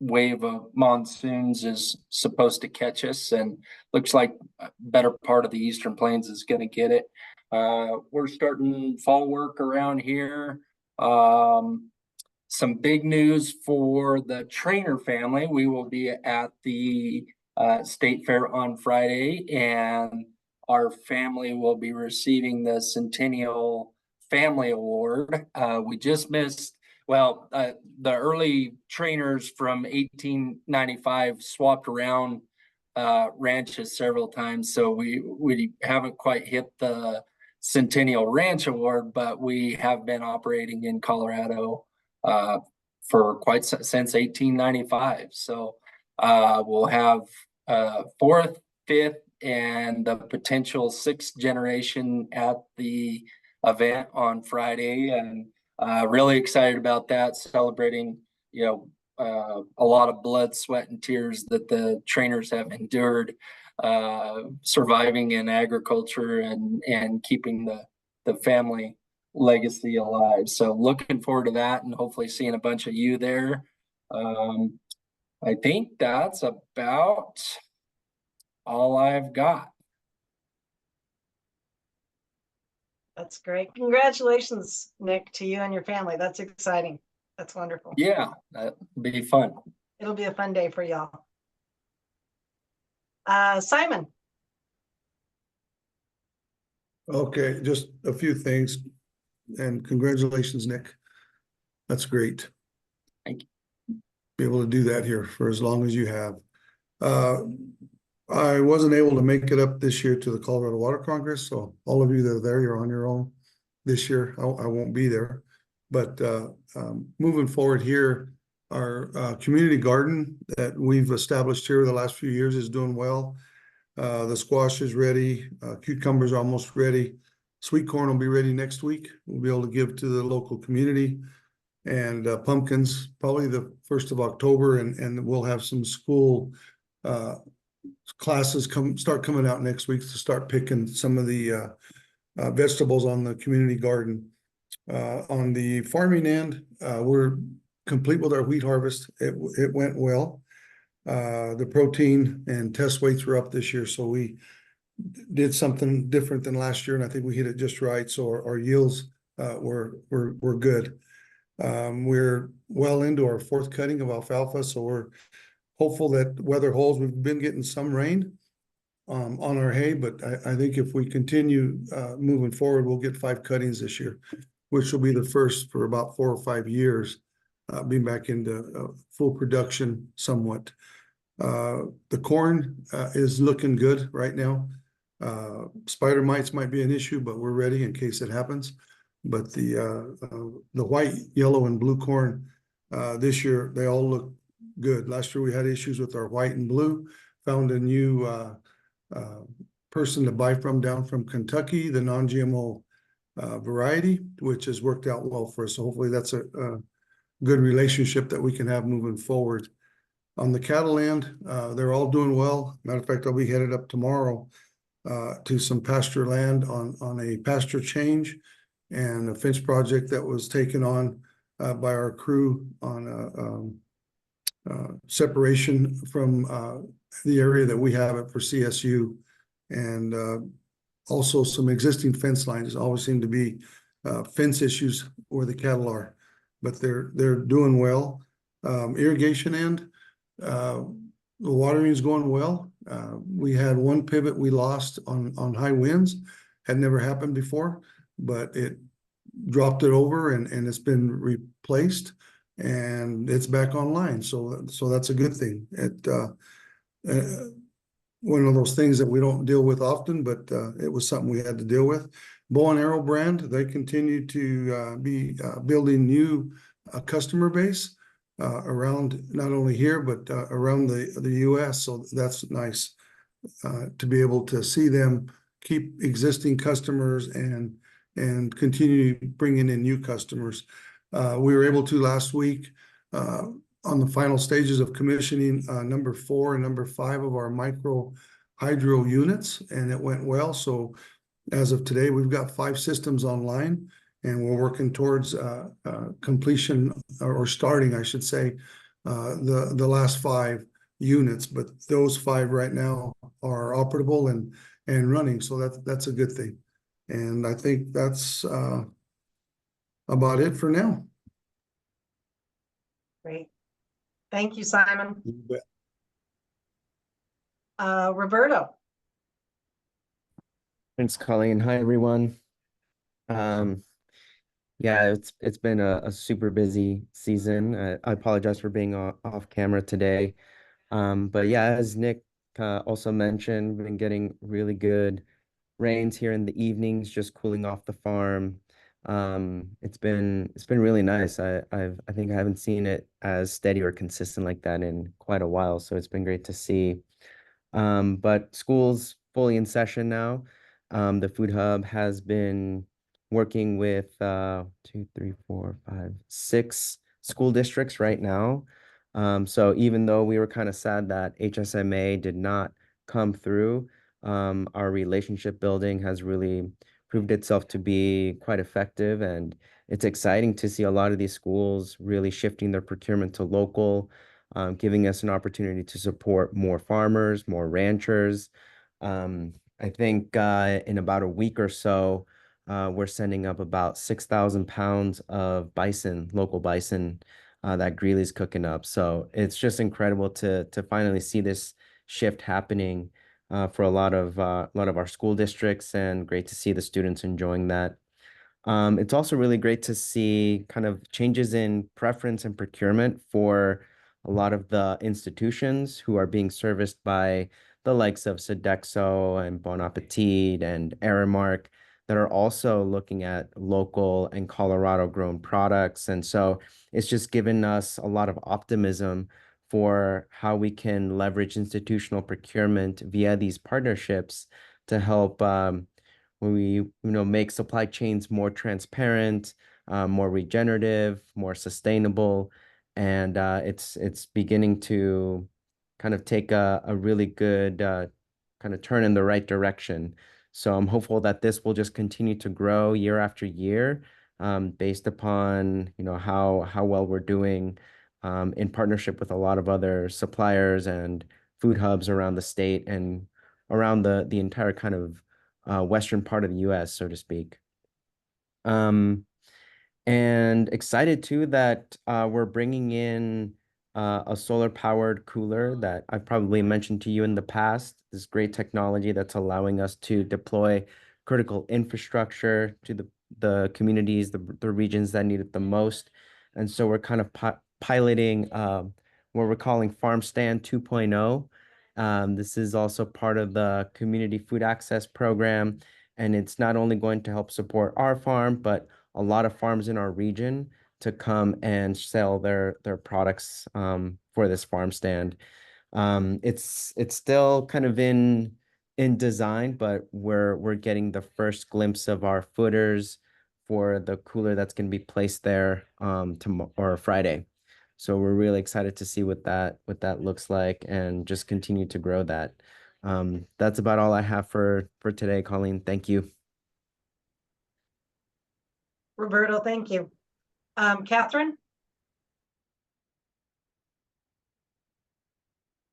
wave of monsoons is supposed to catch us, and looks like a better part of the Eastern Plains is going to get it. We're starting fall work around here. Some big news for the Trainer family. We will be at the State Fair on Friday, and our family will be receiving the Centennial Family Award. We just missed, the early trainers from 1895 swapped around ranches several times, so we haven't quite hit the Centennial Ranch Award, but we have been operating in Colorado for since 1895. So we'll have fourth, fifth, and the potential sixth generation at the event on Friday, and really excited about that, celebrating, a lot of blood, sweat, and tears that the trainers have endured surviving in agriculture and keeping the family legacy alive. So looking forward to that, and hopefully seeing a bunch of you there. I think that's about all I've got. That's great. Congratulations, Nick, to you and your family. That's exciting. That's wonderful. Yeah, that'll be fun. It'll be a fun day for y'all. Simon. Okay, just a few things, and congratulations, Nick. That's great. Thank you. Be able to do that here for as long as you have. I wasn't able to make it up this year to the Colorado Water Congress, so all of you that are there, you're on your own this year. I won't be there, but moving forward here, our community garden that we've established here the last few years is doing well. The squash is ready, cucumbers are almost ready. Sweet corn will be ready next week. We'll be able to give to the local community, and pumpkins probably the 1st of October, and we'll have some school classes start coming out next week to start picking some of the vegetables on the community garden. On the farming end, we're complete with our wheat harvest. It went well. The protein and test weights were up this year, so we did something different than last year, and I think we hit it just right. So our yields were good. We're well into our 4th cutting of alfalfa, so we're hopeful that weather holds. We've been getting some rain on our hay, but I think if we continue moving forward, we'll get 5 cuttings this year, which will be the first for about 4 or 5 years, being back into full production somewhat. The corn is looking good right now. Spider mites might be an issue, but we're ready in case it happens. But the white, yellow, and blue corn this year, they all look good. Last year we had issues with our white and blue. Found a new person to buy from down from Kentucky, the non-GMO variety, which has worked out well for us. So hopefully that's a good relationship that we can have moving forward. On the cattle end, they're all doing well. Matter of fact, I'll be headed up tomorrow to some pasture land on a pasture change and a fence project that was taken on by our crew on separation from the area that we have it for CSU, and also some existing fence lines. Always seem to be fence issues where the cattle are, but they're doing well. Irrigation end, the watering is going well. We had one pivot we lost on high winds, had never happened before, but it dropped it over and it's been replaced and it's back online. So that's a good thing. One of those things that we don't deal with often, but it was something we had to deal with. Bow and Arrow brand, they continue to be building new customer base around not only here, but around the US. So that's nice to be able to see them keep existing customers and continue bringing in new customers. We were able to last week on the final stages of commissioning number 4 and number 5 of our micro hydro units, and it went well. So as of today, we've got 5 systems online, and we're working towards completion or starting, I should say, the last 5 units. But those 5 right now are operable and running, so that's a good thing. And I think that's about it for now. Great. Thank you, Simon. You bet. Roberto. Thanks, Colleen. Hi, everyone. Yeah, it's been a super busy season. I apologize for being off camera today. But yeah, as Nick also mentioned, we've been getting really good rains here in the evenings, just cooling off the farm. It's been really nice. I think I haven't seen it as steady or consistent like that in quite a while, so it's been great to see. But school's fully in session now. The Food Hub has been working with 2, 3, 4, 5, 6 school districts right now. So even though we were kind of sad that HSMA did not come through, our relationship building has really proved itself to be quite effective, and it's exciting to see a lot of these schools really shifting their procurement to local, giving us an opportunity to support more farmers, more ranchers. I think in about a week or so, we're sending up about 6,000 pounds of bison, local bison, that Greeley's cooking up. So it's just incredible to finally see this shift happening for a lot of our school districts, and great to see the students enjoying that. It's also really great to see kind of changes in preference and procurement for a lot of the institutions who are being serviced by the likes of Sodexo and Bon Appetit and Aramark, that are also looking at local and Colorado grown products. And so it's just given us a lot of optimism for how we can leverage institutional procurement via these partnerships to help we make supply chains more transparent, more regenerative, more sustainable, and it's beginning to kind of take a really good kind of turn in the right direction. So I'm hopeful that this will just continue to grow year after year, based upon how well we're doing in partnership with a lot of other suppliers and food hubs around the state and around the entire kind of western part of the US, so to speak. And excited too that we're bringing in a solar powered cooler that I've probably mentioned to you in the past. This great technology that's allowing us to deploy critical infrastructure to the communities, the regions that need it the most. And so we're kind of piloting what we're calling Farm Stand 2.0. This is also part of the Community Food Access Program, and it's not only going to help support our farm, but a lot of farms in our region to come and sell their products for this farm stand. It's still kind of in design, but we're getting the first glimpse of our footers for the cooler that's going to be placed there tomorrow or Friday. So we're really excited to see what that looks like, and just continue to grow that. That's about all I have for today, Colleen. Thank you. Roberto, thank you. Catherine?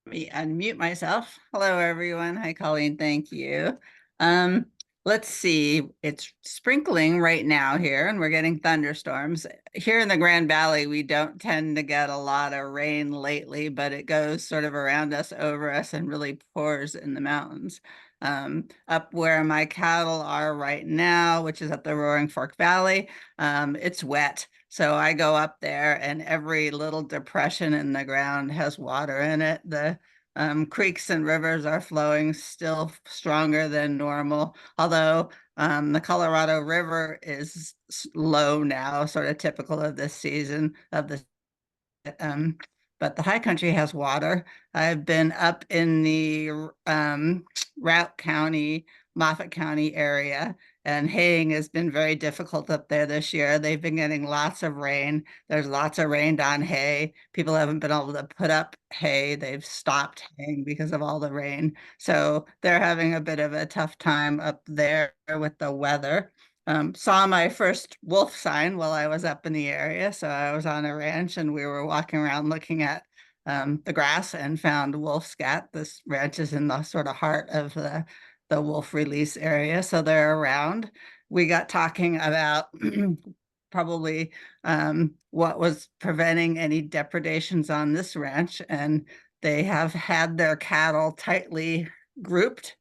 Let me unmute myself. Hello, everyone. Hi, Colleen. Thank you. Let's see. It's sprinkling right now here, and we're getting thunderstorms. Here in the Grand Valley, we don't tend to get a lot of rain lately, but it goes sort of around us, over us, and really pours in the mountains. Up where my cattle are right now, which is at the Roaring Fork Valley, it's wet. So I go up there, and every little depression in the ground has water in it. The creeks and rivers are flowing still stronger than normal, although the Colorado River is low now, sort of typical of this season of the but the high country has water. I've been up in the Routt County, Moffat County area, and haying has been very difficult up there this year. They've been getting lots of rain. There's lots of rain on hay. People haven't been able to put up hay. They've stopped haying because of all the rain. So they're having a bit of a tough time up there with the weather. Saw my first wolf sign while I was up in the area. So I was on a ranch, and we were walking around looking at the grass, and found wolf scat. This ranch is in the sort of heart of the wolf release area, so they're around. We got talking about probably what was preventing any depredations on this ranch, and they have had their cattle tightly grouped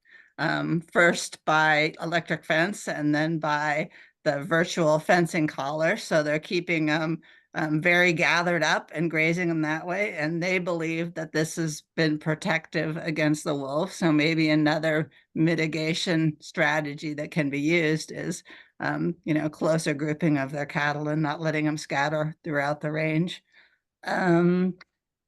first by electric fence and then by the virtual fencing collar. So they're keeping them very gathered up and grazing them that way. And they believe that this has been protective against the wolf. So maybe another mitigation strategy that can be used is, closer grouping of their cattle and not letting them scatter throughout the range. On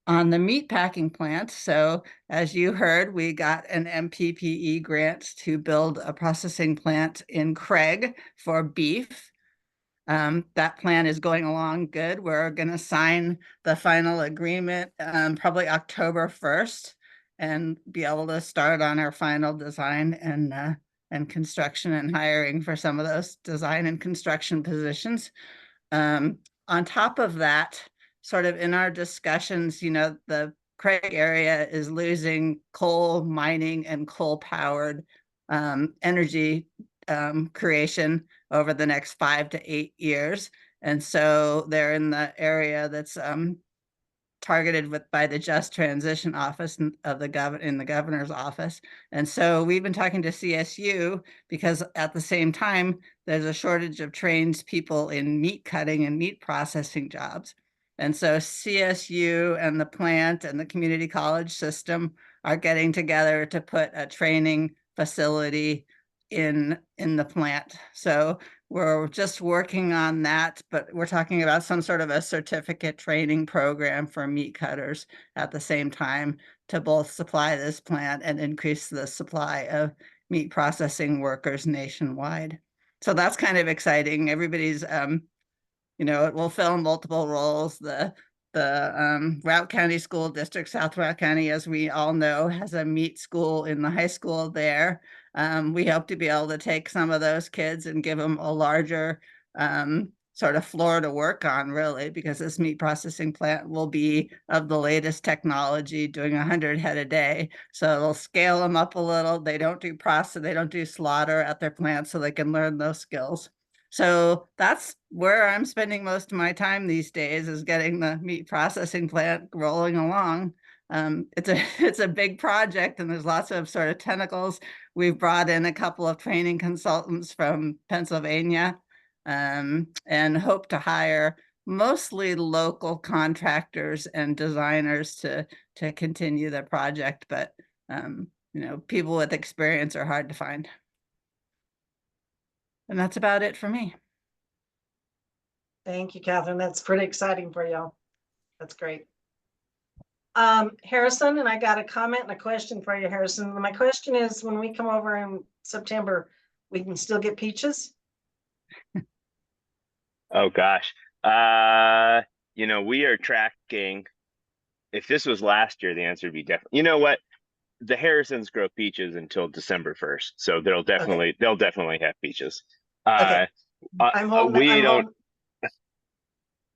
the meat packing plant, so as you heard, we got an MPPE grant to build a processing plant in Craig for beef. That plan is going along good. We're going to sign the final agreement probably October 1st and be able to start on our final design and construction and hiring for some of those design and construction positions. On top of that, sort of in our discussions, the Craig area is losing coal mining and coal powered energy creation over the next 5 to 8 years. And so they're in the area that's targeted by the Just Transition Office of the governor's office. And so we've been talking to CSU because at the same time, there's a shortage of trained people in meat cutting and meat processing jobs. And so CSU and the plant and the community college system are getting together to put a training facility in the plant. So we're just working on that, but we're talking about some sort of a certificate training program for meat cutters at the same time to both supply this plant and increase the supply of meat processing workers nationwide. So that's kind of exciting. Everybody's, it will fill multiple roles. The Routt County School District, South Routt County, as we all know, has a meat school in the high school there. We hope to be able to take some of those kids and give them a larger sort of floor to work on, really, because this meat processing plant will be of the latest technology, doing 100 head a day. So it'll scale them up a little. They don't do they don't do slaughter at their plant, so they can learn those skills. So that's where I'm spending most of my time these days, is getting the meat processing plant rolling along. It's a big project, and there's lots of sort of tentacles. We've brought in a couple of training consultants from Pennsylvania, and hope to hire mostly local contractors and designers to continue the project. But people with experience are hard to find. And that's about it for me. Thank you, Catherine. That's pretty exciting for y'all. That's great. Harrison, and I got a comment and a question for you, Harrison. My question is, when we come over in September, we can still get peaches? Oh gosh. We are tracking. If this was last year, the answer would be definitely. You know what? The Harrisons grow peaches until December 1st, so they'll definitely have peaches. Okay. I'm holding.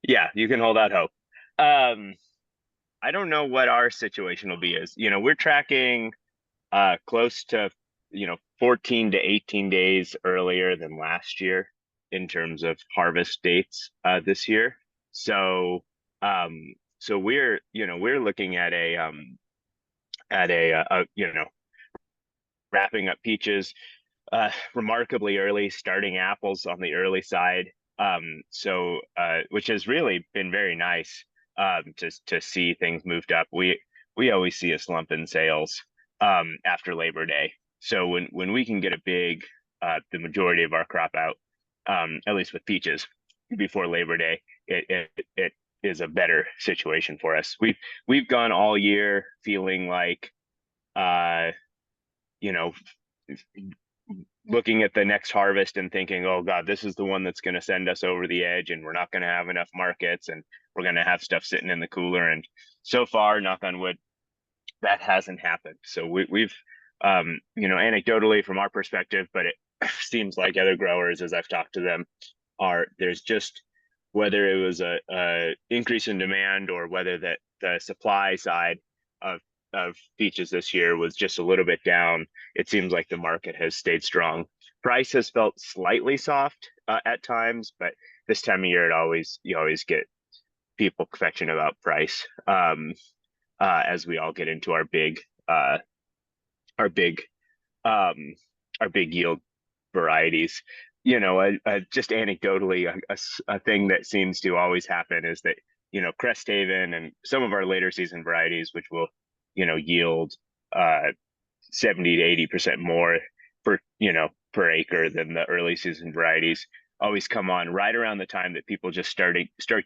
Yeah, you can hold out hope. I don't know what our situation will be. We're tracking close to 14 to 18 days earlier than last year in terms of harvest dates this year. So we're looking at wrapping up peaches remarkably early, starting apples on the early side. Which has really been very nice to see things moved up. We always see a slump in sales after Labor Day. So when we can get the majority of our crop out, at least with peaches, before Labor Day, it is a better situation for us. We've gone all year feeling like looking at the next harvest and thinking, oh God, this is the one that's going to send us over the edge, and we're not going to have enough markets, and we're going to have stuff sitting in the cooler. And so far, knock on wood, that hasn't happened. So we've anecdotally from our perspective, but it seems like other growers, as I've talked to them, there's just, whether it was a increase in demand or whether that the supply side of peaches this year was just a little bit down, it seems like the market has stayed strong. Price has felt slightly soft at times, but this time of year, you always get people fetching about price as we all get into our big our big yield varieties. You know, just anecdotally, a thing that seems to always happen is that, you know, Cresthaven and some of our later season varieties, which will, you know, yield 70 to 80% more per acre than the early season varieties, always come on right around the time that people just start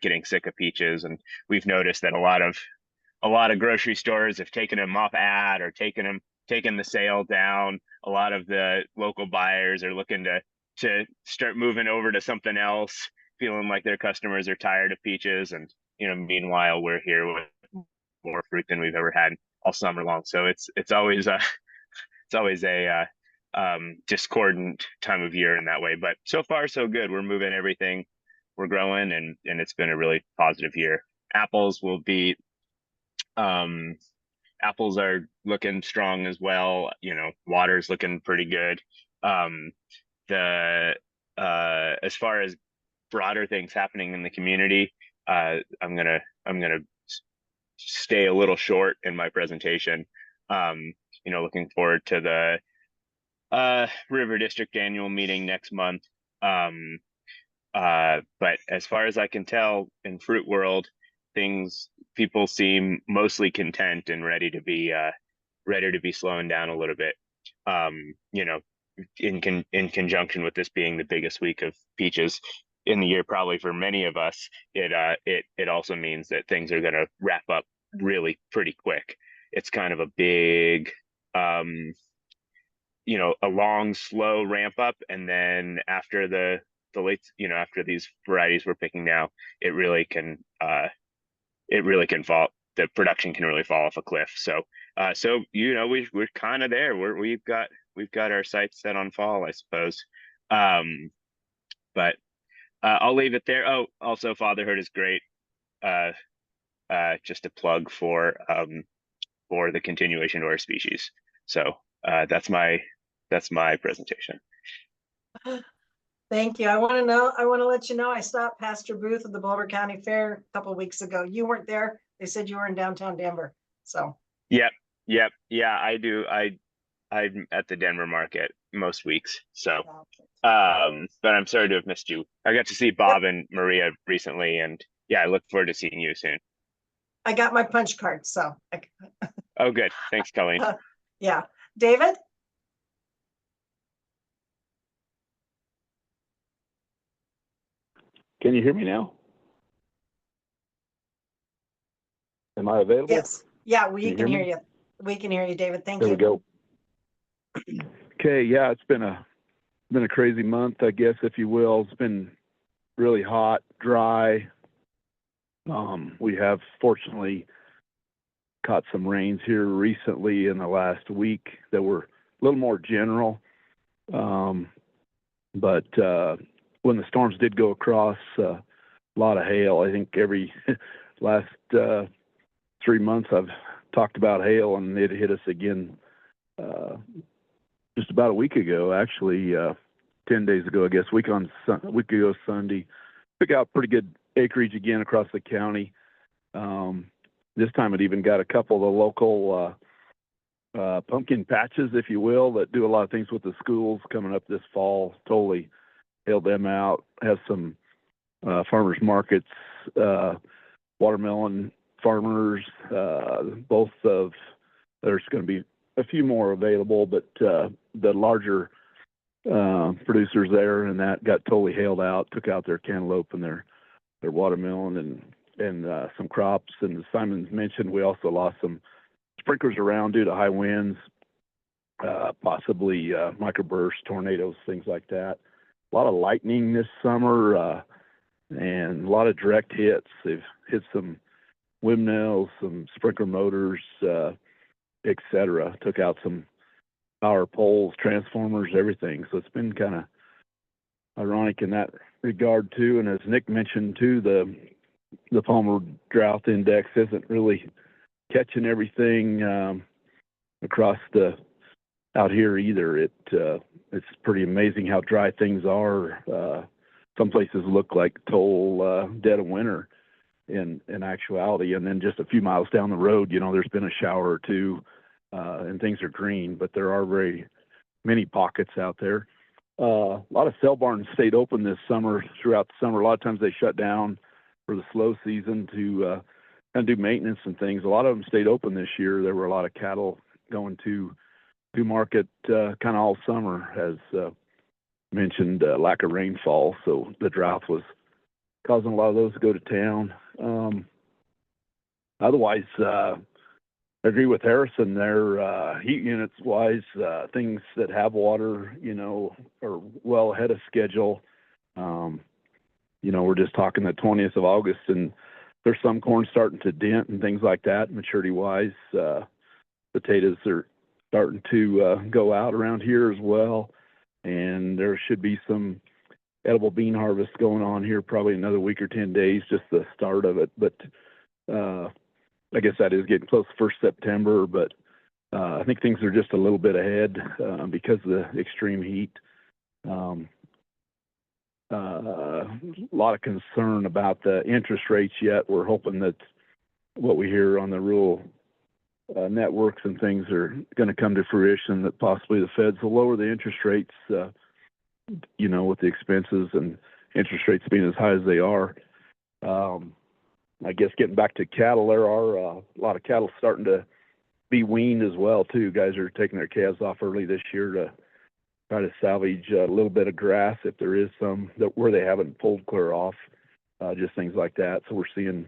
getting sick of peaches. And we've noticed that a lot of grocery stores have taken them off ad or taken the sale down. A lot of the local buyers are looking to start moving over to something else, feeling like their customers are tired of peaches. And, you know, meanwhile, we're here with more fruit than we've ever had all summer long. So it's always a discordant time of year in that way. But so far, so good. We're moving everything. We're growing, and it's been a really positive year. Apples will be, apples are looking strong as well. You know, water's looking pretty good. As far as broader things happening in the community, I'm gonna stay a little short in my presentation. You know, looking forward to the River District annual meeting next month. But as far as I can tell, in fruit world, people seem mostly content and ready to be slowing down a little bit. You know, in conjunction with this being the biggest week of peaches in the year, probably for many of us, it also means that things are going to wrap up really pretty quick. It's kind of a big, you know, a long, slow ramp up, and then after the late, you know, after these varieties we're picking now, it really can fall. The production can really fall off a cliff. So you know, we're kind of there. We've got our sights set on fall, I suppose. But I'll leave it there. Oh, also, fatherhood is great. Just a plug for the continuation of our species. So that's my presentation. Thank you. I want to let you know, I stopped past your booth at the Boulder County Fair a couple of weeks ago. You weren't there. They said you were in downtown Denver. So. Yep. Yeah, I do. I'm at the Denver market most weeks. So, but I'm sorry to have missed you. I got to see Bob and Maria recently, and yeah, I look forward to seeing you soon. I got my punch card, so. Oh, good. Thanks, Colleen. Yeah. David? Can you hear me now? Am I available? Yes. Yeah, we can hear me? you. We can hear you, David. Thank There you. we go. Okay, yeah, it's been a crazy month, I guess, if you will. It's been really hot, dry. We have fortunately caught some rains here recently in the last week that were a little more general. But when the storms did go across, a lot of hail. I think every last 3 months I've talked about hail, and it hit us again just about a week ago, actually, 10 days ago, I guess, week ago Sunday. Took out pretty good acreage again across the county. This time it even got a couple of the local pumpkin patches, if you will, that do a lot of things with the schools coming up this fall. Totally hailed them out. Have some farmers markets, watermelon farmers, both of, there's going to be a few more available, but the larger producers there and that got totally hailed out, took out their cantaloupe and their watermelon and some crops. And as Simon mentioned, we also lost some sprinklers around due to high winds, possibly microbursts, tornadoes, things like that. A lot of lightning this summer and a lot of direct hits. They've hit some windmills, some sprinkler motors, etc. Took out some power poles, transformers, everything. So it's been kind of ironic in that regard too. And as Nick mentioned too, the Palmer Drought Index isn't really catching everything across out here either. It's pretty amazing how dry things are. Some places look like total dead of winter in actuality. And then just a few miles down the road, you know, there's been a shower or two and things are green, but there are very many pockets out there. A lot of sale barns stayed open this summer, throughout the summer. A lot of times they shut down for the slow season to kind of do maintenance and things. A lot of them stayed open this year. There were a lot of cattle going to market kind of all summer, as mentioned, lack of rainfall. So the drought was causing a lot of those to go to town. Otherwise, I agree with Harrison. Their heat units wise, things that have water, you know, are well ahead of schedule. You know, we're just talking the 20th of August, and there's some corn starting to dent and things like that, maturity wise. Potatoes are starting to go out around here as well. And there should be some edible bean harvest going on here, probably another week or 10 days, just the start of it. But I guess that is getting close to 1st September, but I think things are just a little bit ahead because of the extreme heat. A lot of concern about the interest rates yet. We're hoping that what we hear on the rural networks and things are going to come to fruition, that possibly the feds will lower the interest rates, you know, with the expenses and interest rates being as high as they are. I guess getting back to cattle, there are a lot of cattle starting to be weaned as well too. Guys are taking their calves off early this year to try to salvage a little bit of grass if there is some that where they haven't pulled clear off, just things like that. So we're seeing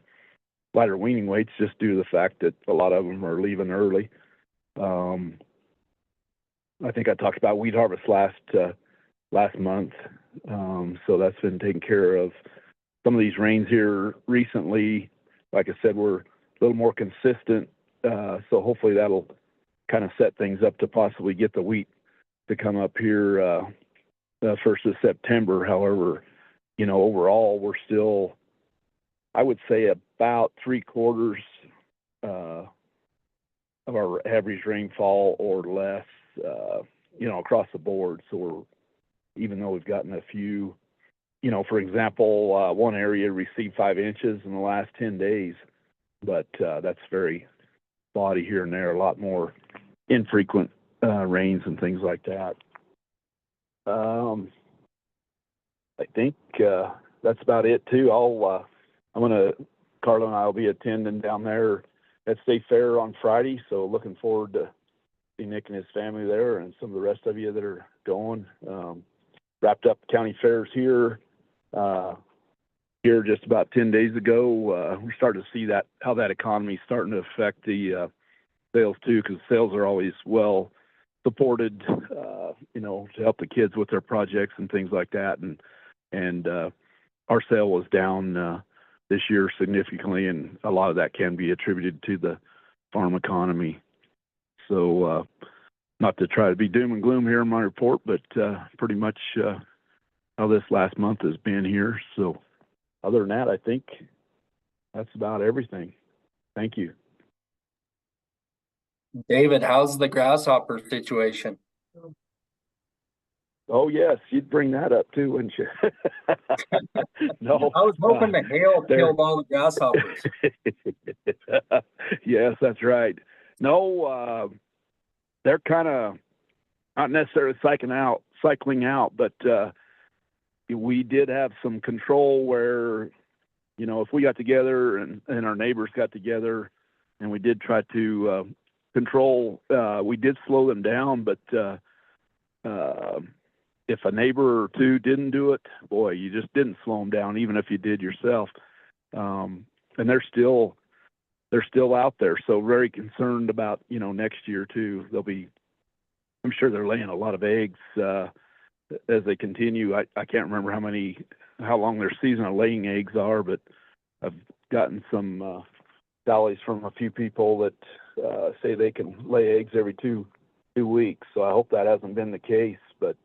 lighter weaning weights just due to the fact that a lot of them are leaving early. I think I talked about wheat harvest last month, so that's been taken care of. Some of these rains here recently, like I said, were a little more consistent, so hopefully that'll kind of set things up to possibly get the wheat to come up here 1st of September. However, you know, overall we're still, I would say, about 3/4 of our average rainfall or less, you know, across the board. So we're, even though we've gotten a few, you know, for example, one area received 5 inches in the last 10 days, but that's very spotty here and there, a lot more infrequent rains and things like that. I think that's about it too. Carla and I will be attending down there at State Fair on Friday, so looking forward to see Nick and his family there, and some of the rest of you that are going. Wrapped up county fairs here just about 10 days ago. We're starting to see how that economy is starting to affect the sales too, because sales are always well supported, you know, to help the kids with their projects and things like that. And our sale was down this year significantly, and a lot of that can be attributed to the farm economy. So not to try to be doom and gloom here in my report, but pretty much how this last month has been here. So other than that, I think that's about everything. Thank you. David, how's the grasshopper situation? Oh yes, you'd bring that up too, wouldn't you? No, I was hoping the hail killed all the grasshoppers. Yes, that's right. No, they're kind of not necessarily cycling out, but we did have some control where, you know, if we got together and our neighbors got together and we did try to control, we did slow them down, but if a neighbor or two didn't do it, boy, you just didn't slow them down, even if you did yourself. And they're still out there. So very concerned about, you know, next year too. I'm sure they're laying a lot of eggs as they continue. I can't remember how long their season of laying eggs are, but I've gotten some sallies from a few people that say they can lay eggs every two weeks. So I hope that hasn't been the case, but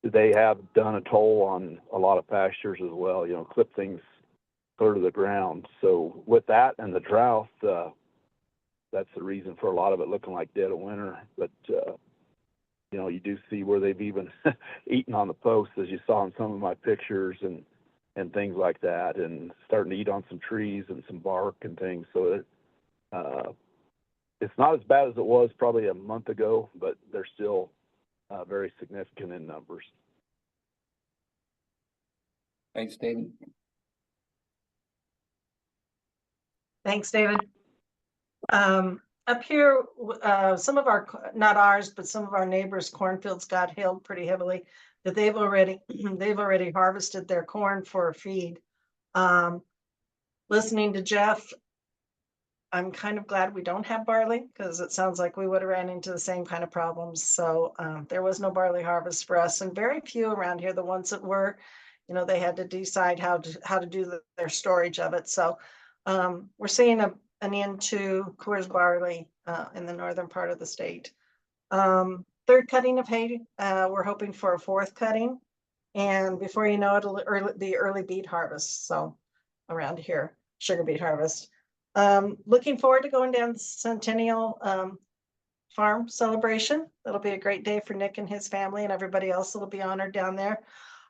they have done a toll on a lot of pastures as well, you know, clip things clear to the ground. So with that and the drought, that's the reason for a lot of it looking like dead of winter. But you know, you do see where they've even eaten on the posts, as you saw in some of my pictures, and things like that, and starting to eat on some trees and some bark and things. So it's not as bad as it was probably a month ago, but they're still very significant in numbers. Thanks, David. Thanks, David. Up here, some of our, not ours, but some of our neighbors' cornfields got hailed pretty heavily. That they've already harvested their corn for feed. Listening to Jeff, I'm kind of glad we don't have barley, because it sounds like we would have ran into the same kind of problems. So there was no barley harvest for us, and very few around here. The ones that were, they had to decide how to do their storage of it. So we're seeing an end to Coors barley in the northern part of the state. Third cutting of hay, we're hoping for a fourth cutting, and before you know it, it'll be early beet harvest. So around here, sugar beet harvest. Looking forward to going down the Centennial Farm celebration. That'll be a great day for Nick and his family and everybody else that'll be honored down there.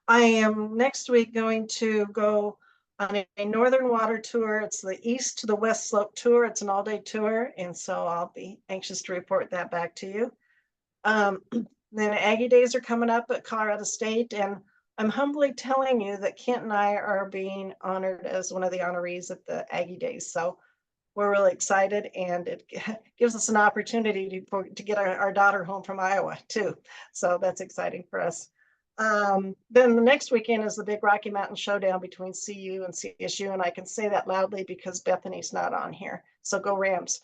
I am next week going to go on a northern water tour. It's the east to the west slope tour. It's an all-day tour, and so I'll be anxious to report that back to you. Then Aggie Days are coming up at Colorado State, and I'm humbly telling you that Kent and I are being honored as one of the honorees at the Aggie Days. So we're really excited, and it gives us an opportunity to get our daughter home from Iowa too. So that's exciting for us. Then the next weekend is the big Rocky Mountain Showdown between CU and CSU, and I can say that loudly because Bethany's not on here. So go Rams.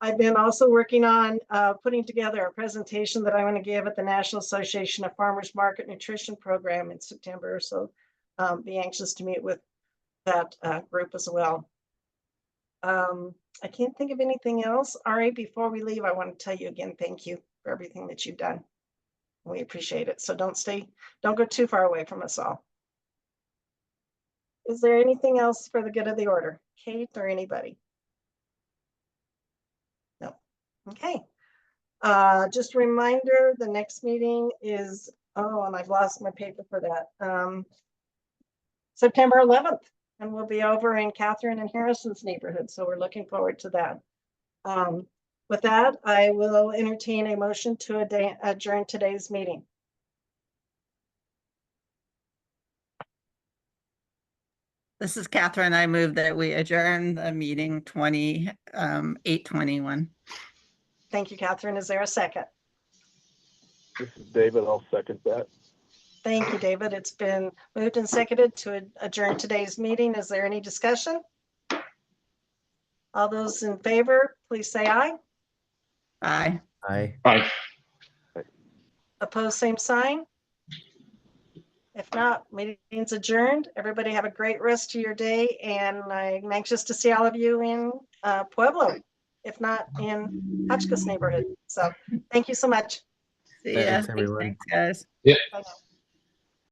I've been also working on putting together a presentation that I want to give at the National Association of Farmers Market Nutrition Program in September. So be anxious to meet with that group as well. I can't think of anything else. Ari, before we leave, I want to tell you again, thank you for everything that you've done. We appreciate it. So don't go too far away from us all. Is there anything else for the good of the order? Kate or anybody? No. Okay. Just a reminder, the next meeting is, and I've lost my paper for that. September 11th, and we'll be over in Catherine and Harrison's neighborhood. So we're looking forward to that. With that, I will entertain a motion to adjourn today's meeting. This is Catherine. I move that we adjourn the meeting 8/21. Thank you, Catherine. Is there a second? This is David. I'll second that. Thank you, David. It's been moved and seconded to adjourn today's meeting. Is there any discussion? All those in favor, please say aye. Aye. Aye. Aye. Opposed, same sign. If not, meeting's adjourned. Everybody have a great rest of your day, and I'm anxious to see all of you in Pueblo, if not in Hotchkiss neighborhood. So thank you so much. See ya. Thanks, everyone. Thanks, guys. Yeah. Bye now.